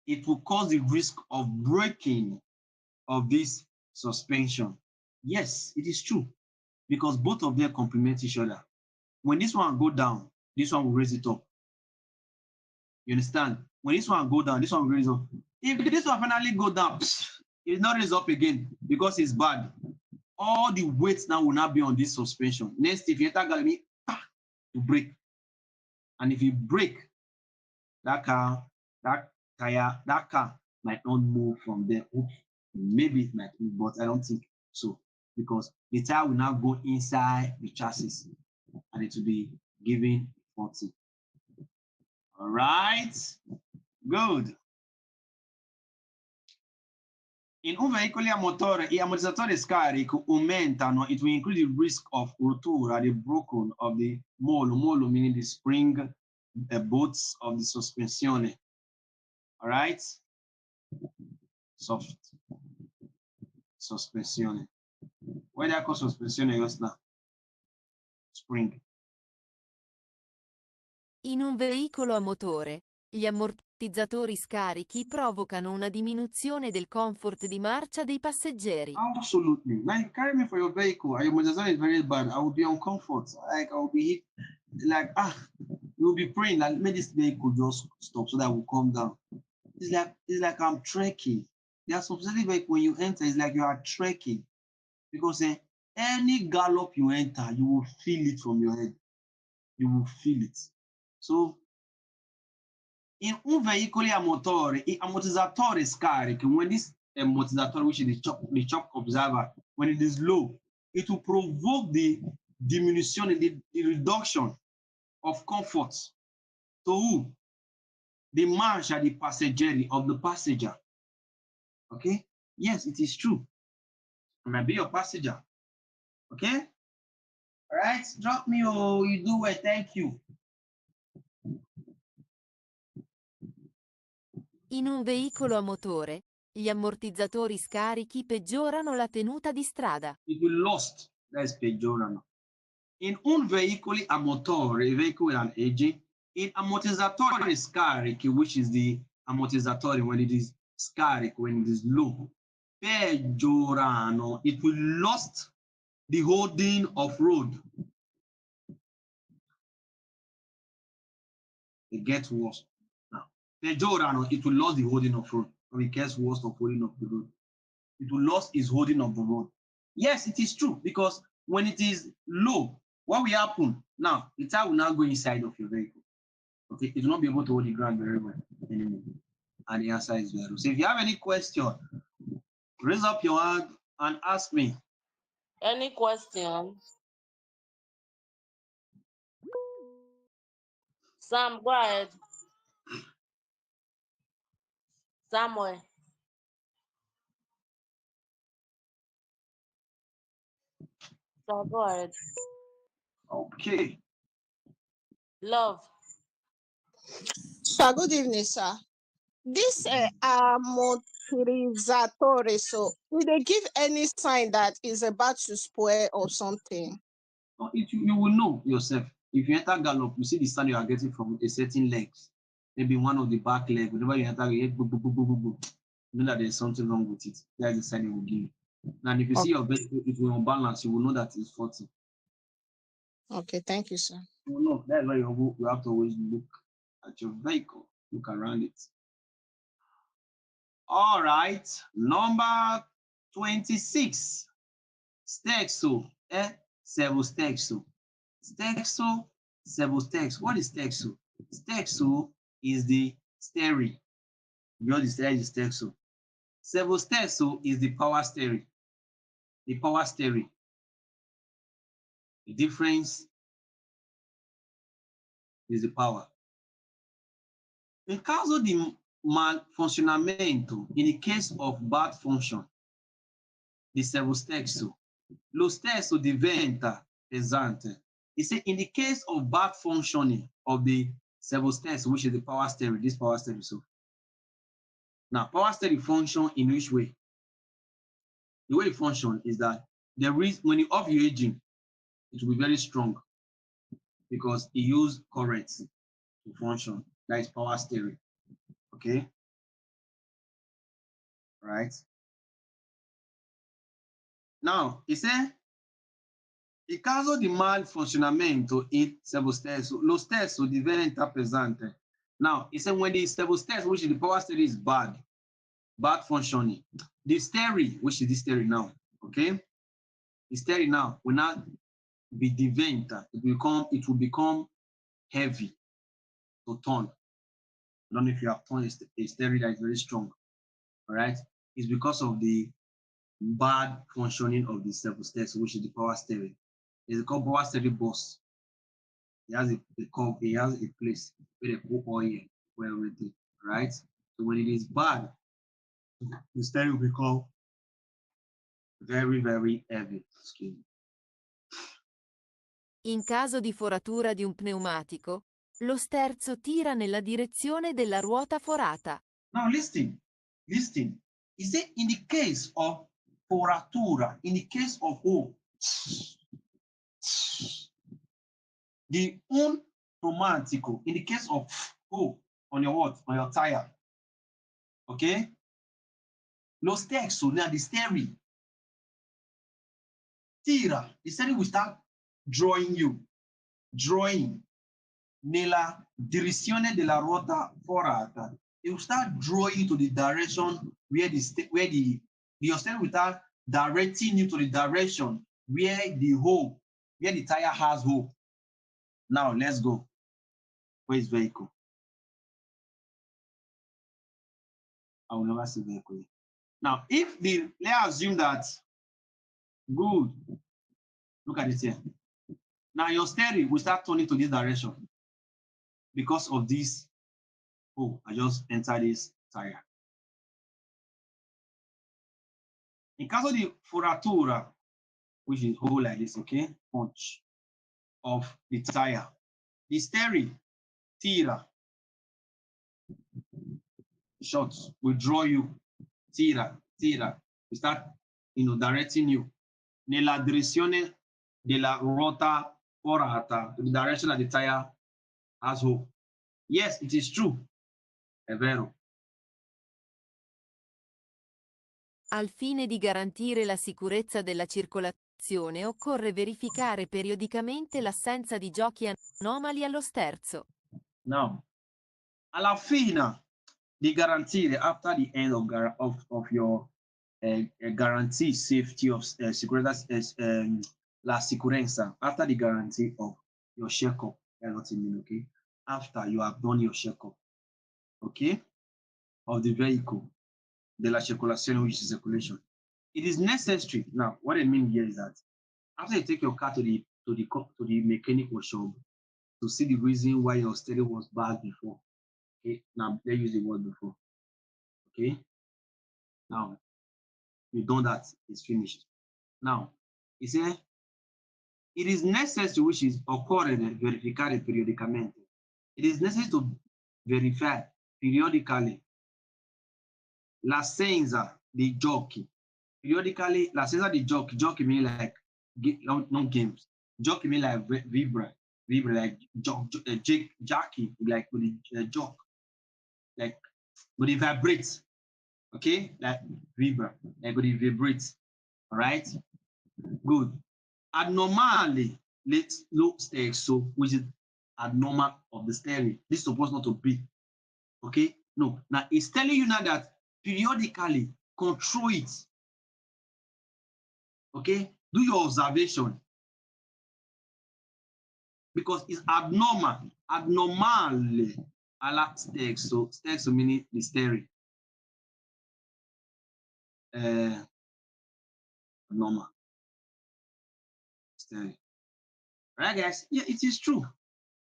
it will cause the risk of breaking of this suspension. Yes, it is true, because both of them complement each other. When this one go down, this one will raise it up. You understand? When this one go down, this one will raise up. If this one finally go down, it's not raised up again because it's bad. All the weight now will not be on this suspension. Next, if you enter gallery, to break. And if you break, that car might not move from there. Oops. Maybe it might move, but I don't think so, because the tire will now go inside the chassis and it will be giving 40. All right, good. In un veicolo a motore, gli ammortizzatori scarico aumentano, it will increase the risk of rottura, the broken of the molo meaning the spring, the bolts of the suspensione. All right, soft sospensione. Where they call sospensione just now? Spring. In un veicolo a motore, gli ammortizzatori scarichi provocano una diminuzione del comfort di marcia dei passeggeri. Absolutely. Like, you carry me for your vehicle, your motorcycle is very bad. I will be on comfort. Like, I will be hit. Like, you will be praying that may this vehicle just stop so that will come down. It's like I'm trekking. There are some certain vehicles when you enter, it's like you are trekking, because any gallop you enter, you will feel it from your head. You will feel it. So, in un veicolo a motore, gli ammortizzatori scarichi, when this ammortizzatore, which is the shock observer, when it is low, it will provoke the diminution, the reduction of comfort to who? The marcia di passeggeri, of the passenger. Okay? Yes, it is true. I might be your passenger. Okay? All right? Drop me, oh, you do it. Thank you. In un veicolo a motore, gli ammortizzatori scarichi peggiorano la tenuta di strada. It will lost. That's peggiorano. In un veicolo a motore, vehicle with an engine, in ammortizzatore scarichi, which is the ammortizzatore when it is scaric, when it is low, peggiorano, it will lost the holding of road. It gets worse. Now, peggiorano, it will lose the holding of road. When it gets worse of holding of the road, it will lose its holding of the road. Yes, it is true, because when it is low, what will happen? Now, the tire will now go inside of your vehicle. Okay, it will not be able to hold the ground very well anymore. And the answer is zero. So if you have any question, raise up your hand and ask me. Any questions? Sam, go ahead. Samuel. So go ahead. Okay. Love. Sir, good evening, sir. This ammortizzatori, so will they give any sign that is about to spoil or something? You will know yourself. If you enter gallop, you see the sound you are getting from a certain legs. Maybe one of the back leg. Whenever you enter, you know that there's something wrong with it. That is the sign it will give you. And if you see your vehicle, if you're unbalanced, you will know that it's faulty. Okay, thank you, sir. You will know. That's why you have to always look at your vehicle, look around it. All right, number 26. Stexo, servo stexo. Stexo, servo stexo. What is stexo? Stexo is the steering. Beyond the steering is stexo. Servo stexo is the power steering. The power steering. The difference is the power. In caso di malfunzionamento, in the case of bad function di servostesso, lo stesso diventa pesante. He said, in the case of bad functioning of the servostesso, which is the power steering, this power steering. So now, power steering function in which way? The way it functions is that there is, when you off your engine, it will be very strong because it uses current to function. That is power steering. Okay. Right. Now, he said, in caso di malfunzionamento il servostesso, lo stesso diventa pesante. Now, he said when the servostesso, which is the power steering, is bad functioning, the steering, which is this steering now, okay? The steering now will not be diventa. It will become heavy to turn. I don't know if you have turned a steering that is very strong, all right? It's because of the bad functioning of the servostesso, which is the power steering. It's called power steering boss. It has a place where they put oil for everything, right? So when it is bad, the steering will become very, very heavy. Excuse me. In caso di foratura di un pneumatico, lo sterzo tira nella direzione della ruota forata. Now listen. He said in the case of foratura, in the case of the un pneumatico, in the case of on your what? On your tire. Okay? Lo sterzo, now the steering. Tira, the steering will start drawing nella direzione della ruota forata. It will start drawing you to the direction where your steering will start directing you to the direction where the tire has hole. Now let's go. Where is vehicle? I will never see vehicle. Now, let's assume that, good. Look at it here. Now your steering will start turning to this direction because of this. I just entered this tire. In caso di foratura, which is hole like this, okay, punch of the tire, the steering, tira, short, will draw you, tira, we start, directing you nella direzione della ruota forata, to the direction that the tire has hole. Yes, it is true. È vero. Al fine di garantire la sicurezza della circolazione, occorre verificare periodicamente l'assenza di giochi anomali allo sterzo. Now, alla fine di garantire, after the end of your guarantee safety of la sicurezza, after the guarantee of your checkup, okay? After you have done your checkup, okay, of the vehicle, della circolazione, which is circulation, it is necessary. Now, what I mean here is that after you take your car to the mechanic workshop to see the reason why your steering was bad before. Okay, now let's use the word before. Okay, now you've done that, it's finished. Now, he said, it is necessary, which is occorre verificare periodicamente. It is necessary to verify periodically l'assenza dei giochi. Periodically, l'assenza dei giochi. Giochi mean like non games. Giochi mean like vibra, like jockey, like with the jock, like with the vibrate. Okay, like vibra, like with the vibrate. All right, good. Abnormally, let's low stakes, so which is abnormal of the steering. This is supposed not to be. Okay, no. Now it's telling you now that periodically control it. Okay, do your observation because it's abnormal. Abnormally, I like stakes. So stakes meaning the steering. Abnormal steering. Right, guys? Yeah, it is true.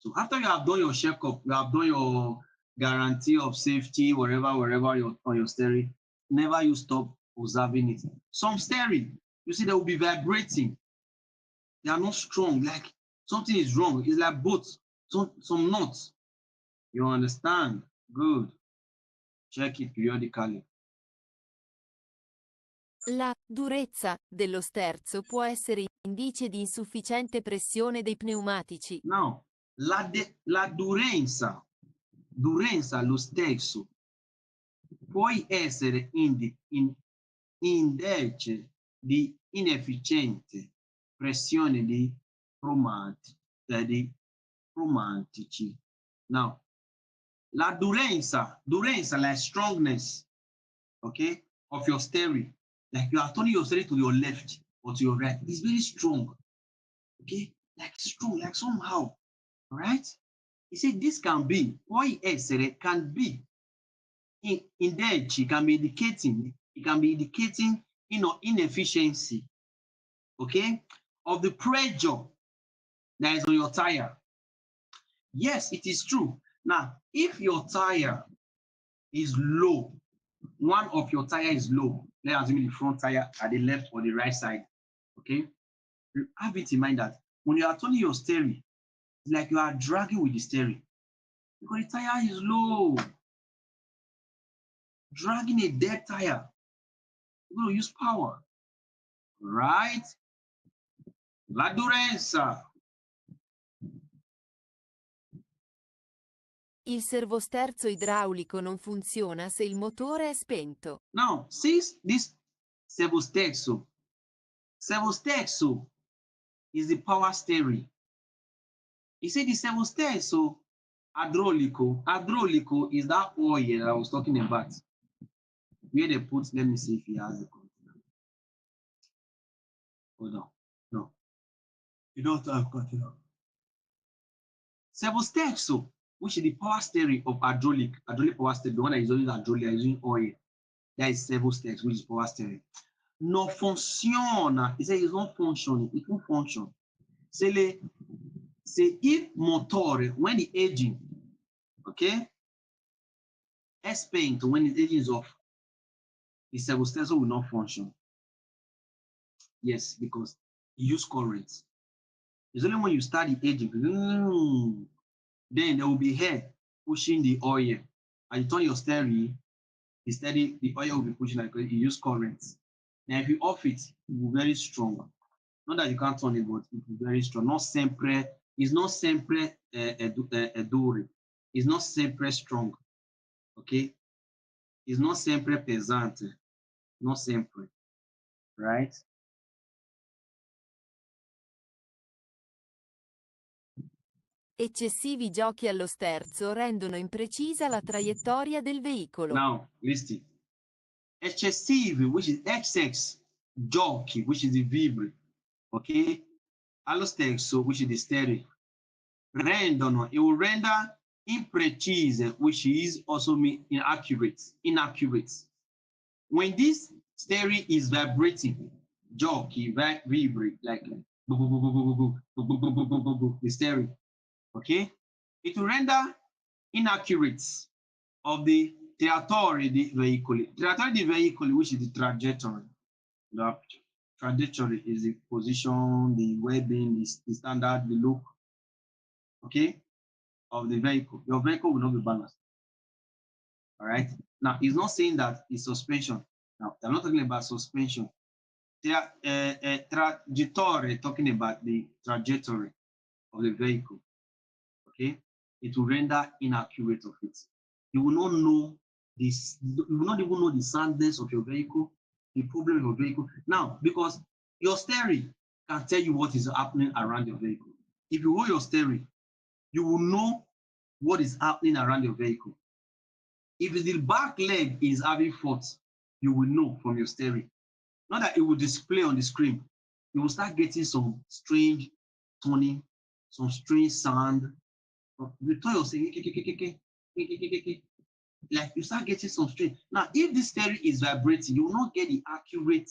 So after you have done your checkup, you have done your guarantee of safety wherever you're on your steering. Never you stop observing it. Some steering, you see, they will be vibrating. They are not strong. Like something is wrong. It's like both. Some nuts. You understand? Good. Check it periodically. La durezza dello sterzo può essere indice di insufficiente pressione dei pneumatici. Now, la durezza lo sterzo può essere indice di inefficiente pressione di pneumatici. Now, la durezza like strongness, okay, of your steering. Like you are turning your steering to your left or to your right. It's very strong. Okay, like strong, like somehow. All right. He said this can be, può essere, can be indice, can be indicating, it can be indicating, you know, inefficiency, okay, of the pressure that is on your tire. Yes, it is true. Now, if your tire is low, one of your tire is low, let's assume the front tire at the left or the right side, okay, have it in mind that when you are turning your steering, it's like you are dragging with the steering because the tire is low. Dragging a dead tire, you're going to use power, right? La durezza. Il servosterzo idraulico non funziona se il motore è spento. Now, since this servosterzo is the power steering. He said the servosterzo hydraulico is that oil that I was talking about. Where they put, let me see if he has the container. Hold on. No. You don't have container. Servosterzo, which is the power steering of hydraulic power steering, the one that is using hydraulic, is using oil. That is servosterzo, which is power steering. Non funziona. He said it's not functioning. It won't function. Se il motore, when the engine, okay, è spent, when the engine is off, the servosterzo will not function. Yes, because you use current. It's only when you start the engine, then there will be air pushing the oil. And you turn your steering, the oil will be pushing like you use current. Now, if you off it, it will be very strong. Not that you can't turn it, but it will be very strong. It's not sempre dure. It's not sempre strong. Okay? It's not sempre pesante. Not sempre. Right? Eccessivi giochi allo sterzo rendono imprecisa la traiettoria del veicolo. Now, listen. Eccessive, which is excess, giochi, which is the vibri. Okay? Allo sterzo, which is the steering. Rendono, it will render imprecise, which is also mean inaccurate. When this steering is vibrating, giochi, vibrate, like the steering, okay? It will render inaccurate of the trajectory di veicoli. Trajectory di veicoli, which is the trajectory. The trajectory is the position, the webbing, the standard, the look, okay, of the vehicle. Your vehicle will not be balanced. All right. Now, it's not saying that it's suspension. Now, I'm not talking about suspension. Trajectory, talking about the trajectory of the vehicle. Okay. It will render inaccurate of it. You will not know this. You will not even know the soundness of your vehicle, the problem of your vehicle. Now, because your steering can tell you what is happening around your vehicle. If you hold your steering, you will know what is happening around your vehicle. If the back leg is having fault, you will know from your steering. Not that it will display on the screen. You will start getting some strange toning, some strange sound. You turn your steering, like you start getting some strange. Now, if this steering is vibrating, you will not get the accurate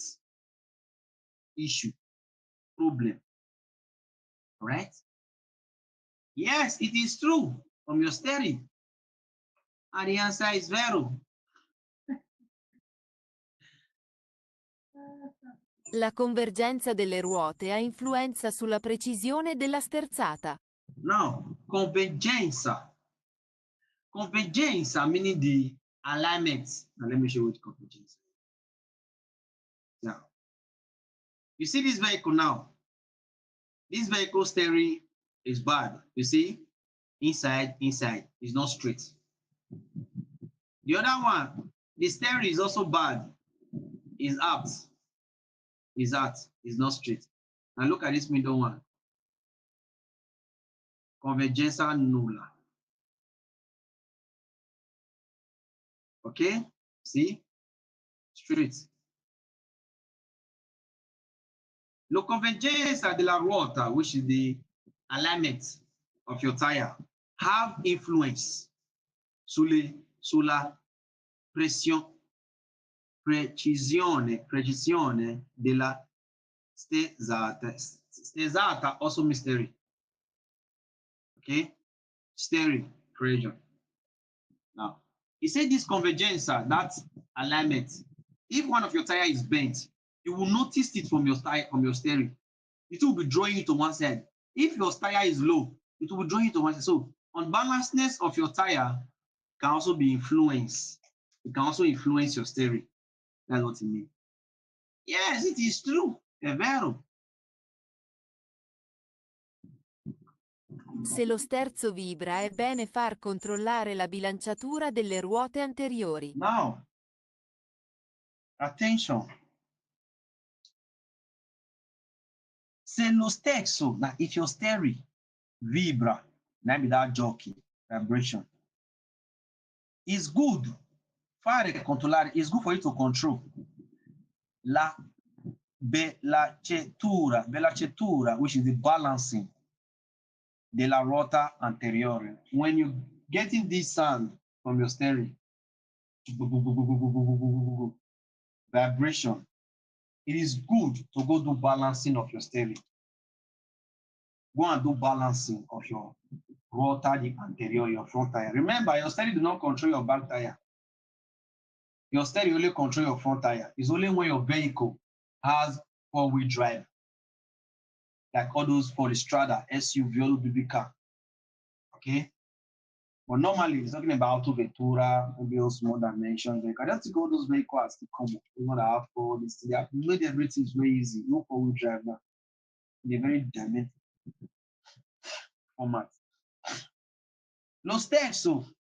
issue, problem. All right? Yes, it is true from your steering. And the answer is vero. La convergenza delle ruote ha influenza sulla precisione della sterzata. Now, convergenza. Convergenza meaning the alignment. Now, let me show you what convergence is. Now, you see this vehicle now. This vehicle steering is bad. You see, inside is not straight. The other one, the steering is also bad. Is out. Is not straight. Now look at this middle one. Convergenza nulla. Okay? See? Straight. La convergenza della ruota, which is the alignment of your tire, have influence sulla precisione della sterzata. Sterzata also mystery. Okay? Steering, pressure. Now, he said this convergenza, that alignment, if one of your tire is bent, you will notice it from your tire, from your steering. It will be drawing you to one side. If your tire is low, it will be drawing you to one side. So, unbalancedness of your tire can also be influenced. It can also influence your steering. That's what it means. Yes, it is true. È vero. Se lo sterzo vibra è bene far controllare la bilanciatura delle ruote anteriori. Now, attention. Se lo sterzo, now if your steering vibra, maybe that jockey, vibration, is good. Fare controllare is good for you to control la velocetura, which is the balancing della ruota anteriore. When you getting this sound from your steering, vibration, it is good to go do balancing of your steering. Go and do balancing of your ruota anterior, your front tire. Remember, your steering do not control your back tire. Your steering only control your front tire. It's only when your vehicle has four-wheel drive, like all those Polystrada, SUV, all BB car. Okay? But normally, it's talking about Auto Ventura, maybe all small dimensions. You can just go those vehicles to come. You want to have for this. They have made everything very easy. No four-wheel drive now. In a very dynamic format. Lo stesso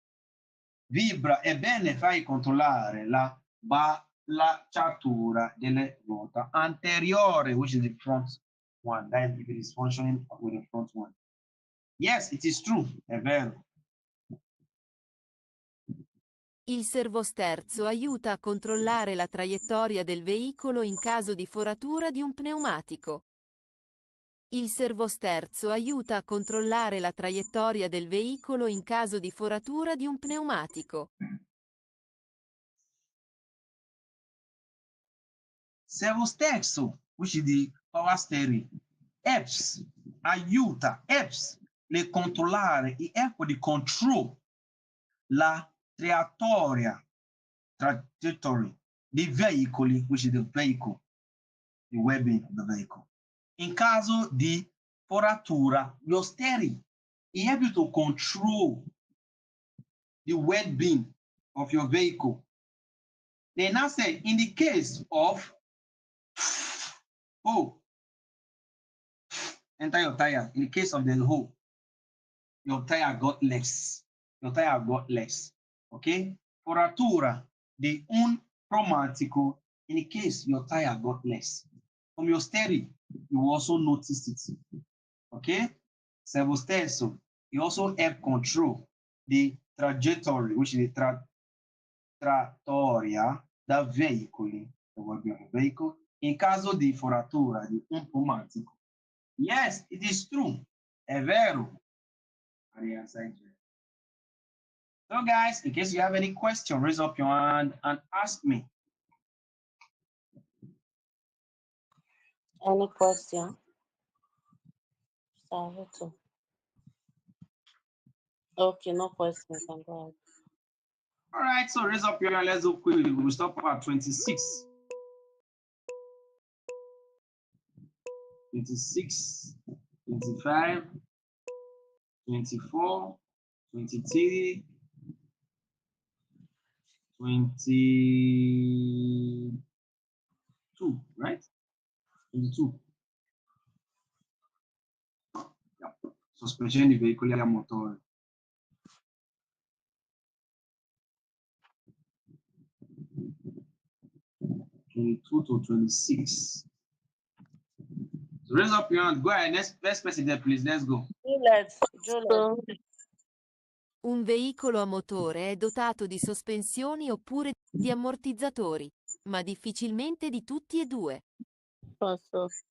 vibra e bene fai controllare la balanciatura delle ruote anteriore, which is the front one. That if it is functioning with the front one. Yes, it is true. È vero. Il servosterzo aiuta a controllare la traiettoria del veicolo in caso di foratura di un pneumatico. Il servosterzo aiuta a controllare la traiettoria del veicolo in caso di foratura di un pneumatico. Servosterzo, which is the power steering, aiuta le controllare, it help di control la trajectory di veicoli, which is the vehicle, the webbing of the vehicle. In caso di foratura, your steering, it helps you to control the webbing of your vehicle. They now say, in the case of enter your tire, in the case of the hole, your tire got less. Your tire got less. Okay? Foratura di un pneumatico, in the case your tire got less. From your steering, you also notice it. Okay? Servosterzo, you also help control the trajectory, which is the trattoria da veicoli, the vehicle, in caso di foratura di un pneumatico. Yes, it is true. È vero. So guys, in case you have any question, raise up your hand and ask me. Any question? Okay, no question. Can go ahead. All right, so raise up your hand. Let's do quickly. We'll stop at 26. 26, 25, 24, 23, 22, right? 22. Yeah. Sospensione di veicoli a motore. Two to 26. So raise up your hand. Go ahead. Next person there, please. Let's go. Juliet. Un veicolo a motore è dotato di sospensioni oppure di ammortizzatori, ma difficilmente di tutti e due. Falso. Se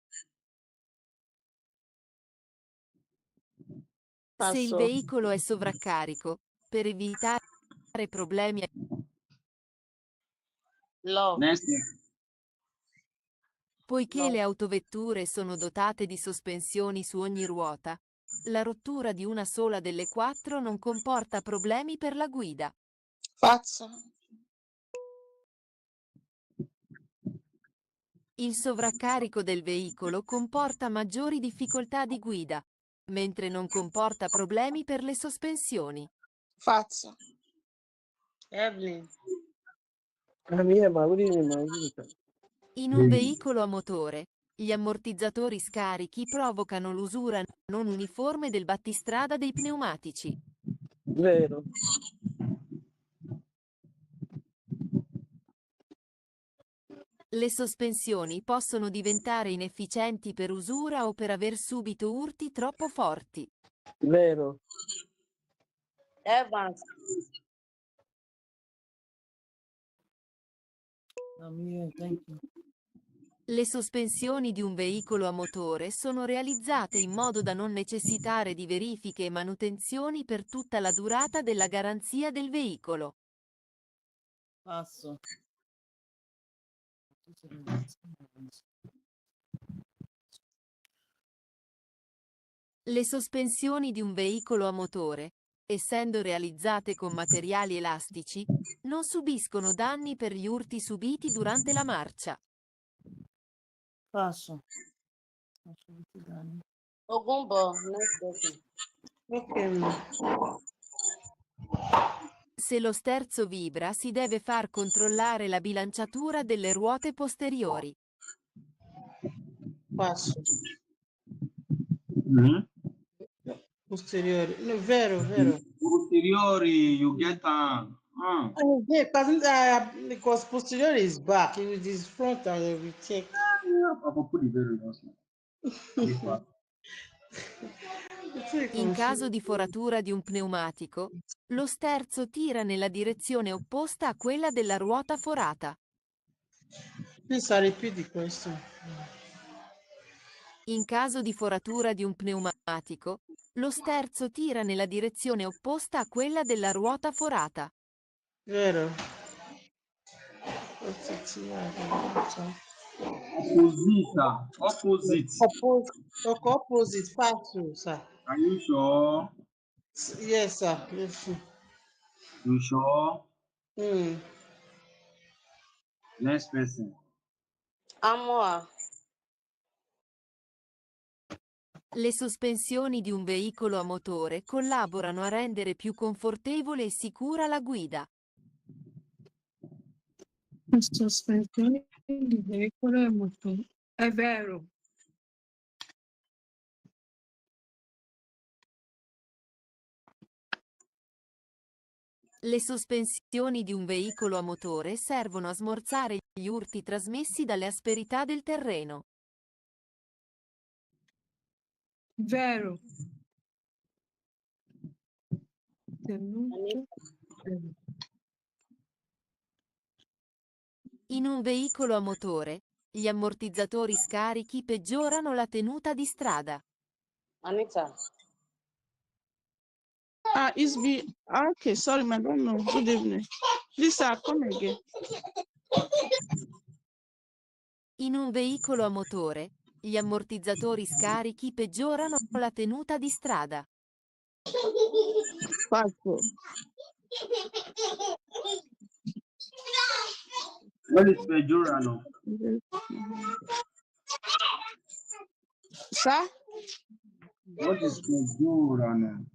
il Falso. veicolo è sovraccarico, per evitare problemi, Love. Next. poiché No. le autovetture sono dotate di sospensioni su ogni ruota, la rottura di una sola delle quattro non comporta problemi per la guida. Falso. Il sovraccarico del veicolo comporta maggiori difficoltà di guida, mentre non comporta problemi per le sospensioni. Falso. Evelyn. In un veicolo a motore, gli ammortizzatori scarichi provocano l'usura non uniforme del battistrada dei pneumatici. Vero. Le sospensioni possono diventare inefficienti per usura o per aver subito urti troppo forti. Vero. Evans. Le sospensioni di un veicolo a motore sono realizzate in modo da non necessitare di verifiche e manutenzioni per tutta la durata della garanzia del veicolo. Passo. Le sospensioni di un veicolo a motore, essendo realizzate con materiali elastici, non subiscono danni per gli urti subiti durante la marcia. Passo. Ogumbo. Next person. Se lo sterzo vibra, si deve far controllare la bilanciatura delle ruote posteriori. Passo. Mm-hmm. Posteriori. No, vero. Posteriori, you get Yeah, because posteriori is back. It is front and everything. In caso di foratura di un pneumatico, lo sterzo tira nella direzione opposta a quella della ruota forata. Please, I repeat the question. In caso di foratura di un pneumatico, lo sterzo tira nella direzione opposta a quella della ruota forata. Vero. Opposite. Opposite. Passo, sir. Are you sure? Yes, sir. Yes. You sure? Mm. Next person. Amoa. Le sospensioni di un veicolo a motore collaborano a rendere più confortevole e sicura la guida. Sospensioni di veicolo a motore. È vero. Le sospensioni di un veicolo a motore servono a smorzare gli urti trasmessi dalle asperità del terreno. Vero. In un veicolo a motore, gli ammortizzatori scarichi peggiorano la tenuta di strada. Anita. It's be okay. Sorry, madam. No. Good evening. Please, sir, come again. In un veicolo a motore, gli ammortizzatori scarichi peggiorano la tenuta di strada. Falso. What is pejurano? Sir? What is pejurano?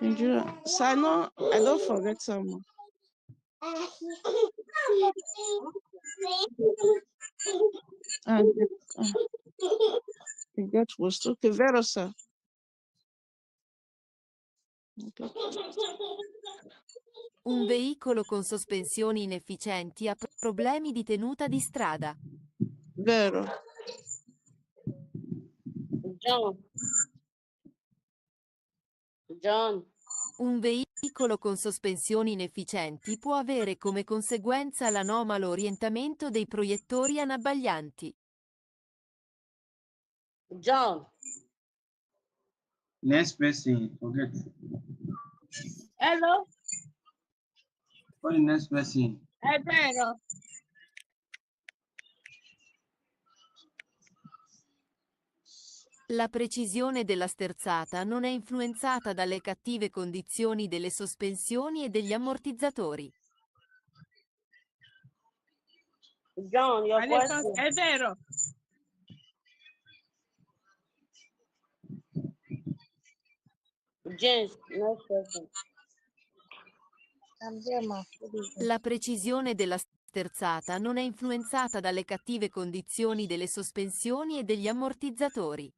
Nigeria. Sir, no, I don't forget someone. And you get was okay, vero, sir. Okay. Un veicolo con sospensioni inefficienti ha problemi di tenuta di strada. Vero. John. Un veicolo con sospensioni inefficienti può avere come conseguenza l'anomalo orientamento dei proiettori anabbaglianti. John. Next person, forget. Hello? What is next person? È vero. La precisione della sterzata non è influenzata dalle cattive condizioni delle sospensioni e degli ammortizzatori. John, your question. È vero. James, next question. La precisione della sterzata non è influenzata dalle cattive condizioni delle sospensioni e degli ammortizzatori.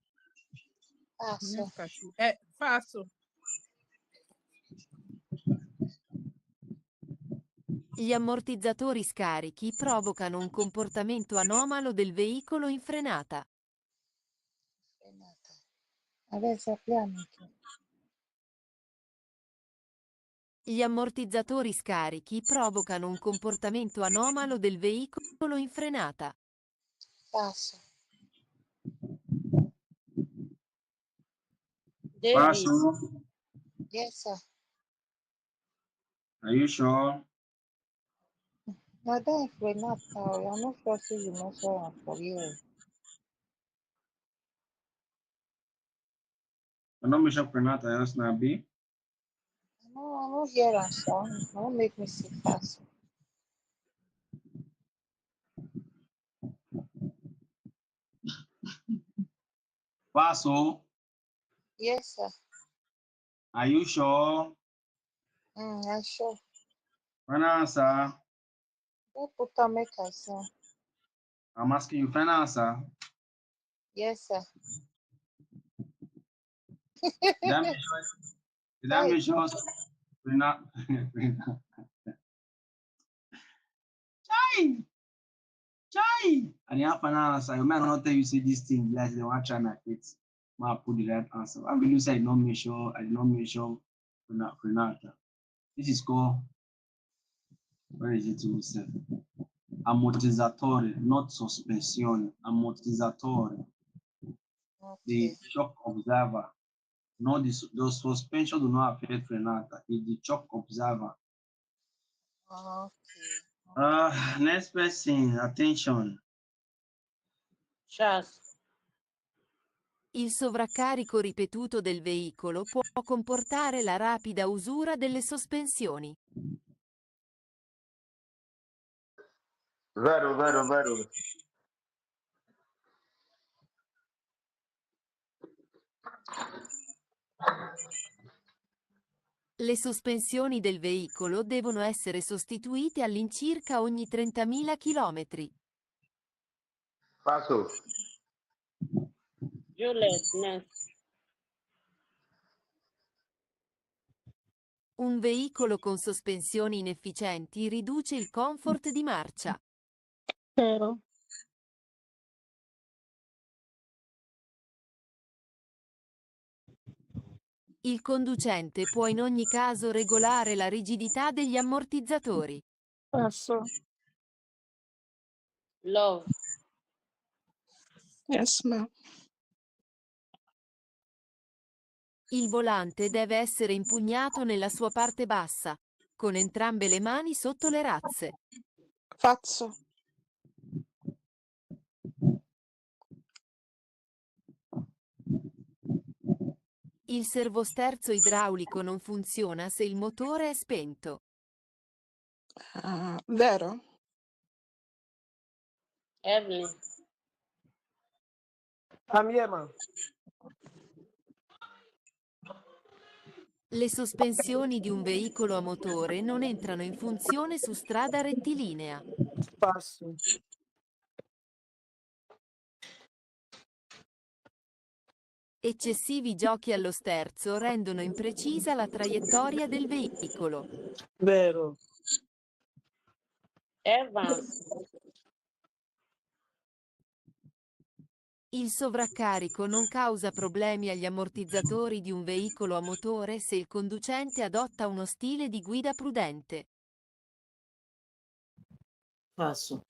Falso. Gli ammortizzatori scarichi provocano un comportamento anomalo del veicolo in frenata. Gli ammortizzatori scarichi provocano un comportamento anomalo del veicolo in frenata. David. Paso. Yes, sir. Are you sure? Madam, if we're not, I'm not sure say you measure am for you. I don't measure prenata, yes, na B. No, I no hear am, sir. No make me sick fast. Paso. Yes, sir. Are you sure? I'm sure. Final answer. Don't put am make I see. I'm asking you final answer. Yes, sir. Did that measure prenata? Chai! And you have final answer. You might not tell you say this thing, like they want to try my kids. I put the right answer. I will say I did not measure prenata. This is called, where is it to say? Ammortizzatore, not sospensione. Ammortizzatore. Okay. The shock observer. Not the suspension do not affect frenata. It's the shock observer. Okay. Next person, attention. Charles. Il sovraccarico ripetuto del veicolo può comportare la rapida usura delle sospensioni. Vero. Le sospensioni del veicolo devono essere sostituite all'incirca ogni 30.000 km. Paso. Juliet, next. Un veicolo con sospensioni inefficienti riduce il comfort di marcia. Vero. Il conducente può in ogni caso regolare la rigidità degli ammortizzatori. Paso. Love. Yes, ma'am. Il volante deve essere impugnato nella sua parte bassa, con entrambe le mani sotto le razze. Falso. Il servosterzo idraulico non funziona se il motore è spento. Vero. Evelyn. I'm here, ma. Le sospensioni di un veicolo a motore non entrano in funzione su strada rettilinea. Passo. Eccessivi giochi allo sterzo rendono imprecisa la traiettoria del veicolo. Vero. Evans. Il sovraccarico non causa problemi agli ammortizzatori di un veicolo a motore se il conducente adotta uno stile di guida prudente. Passo.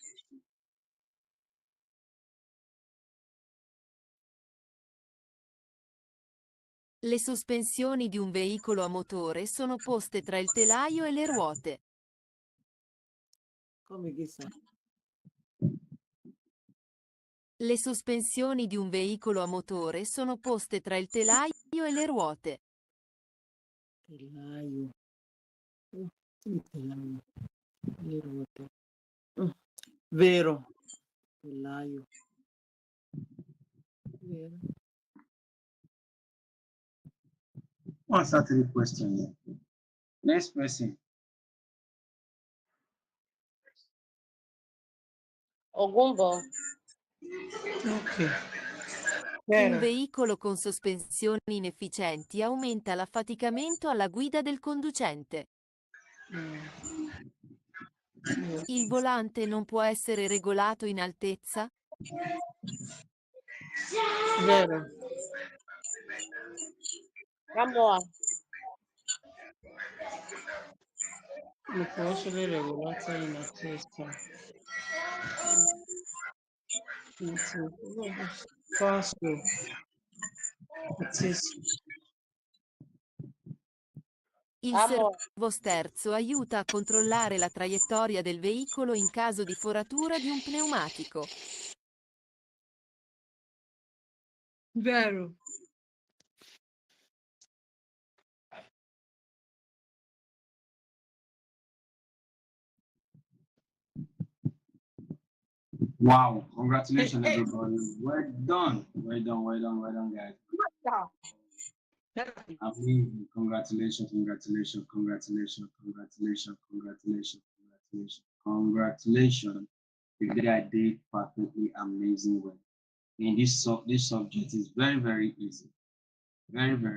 Le sospensioni di un veicolo a motore sono poste tra il telaio e le ruote. Come chissà. Le sospensioni di un veicolo a motore sono poste tra il telaio e le ruote. Telaio. Telaio. Le ruote. Vero. Telaio. Vero. What's that the question here? Next person. Ogumbo. Ok. Un Vero. veicolo con sospensioni inefficienti aumenta l'affaticamento alla guida del conducente. Il volante non può essere regolato in altezza? Vero. Ramoa. Non può essere regolato in attesa. Passo. Il Ramoa. servosterzo aiuta a controllare la traiettoria del veicolo in caso di foratura di un pneumatico. Vero. Wow, congratulations everybody. Well done. Well done, well done, well done, guys. Amazing. Congratulations, congratulations, congratulations, congratulations, congratulations, congratulations, congratulations. You did perfectly amazing well. And this subject is very, very easy. Very, very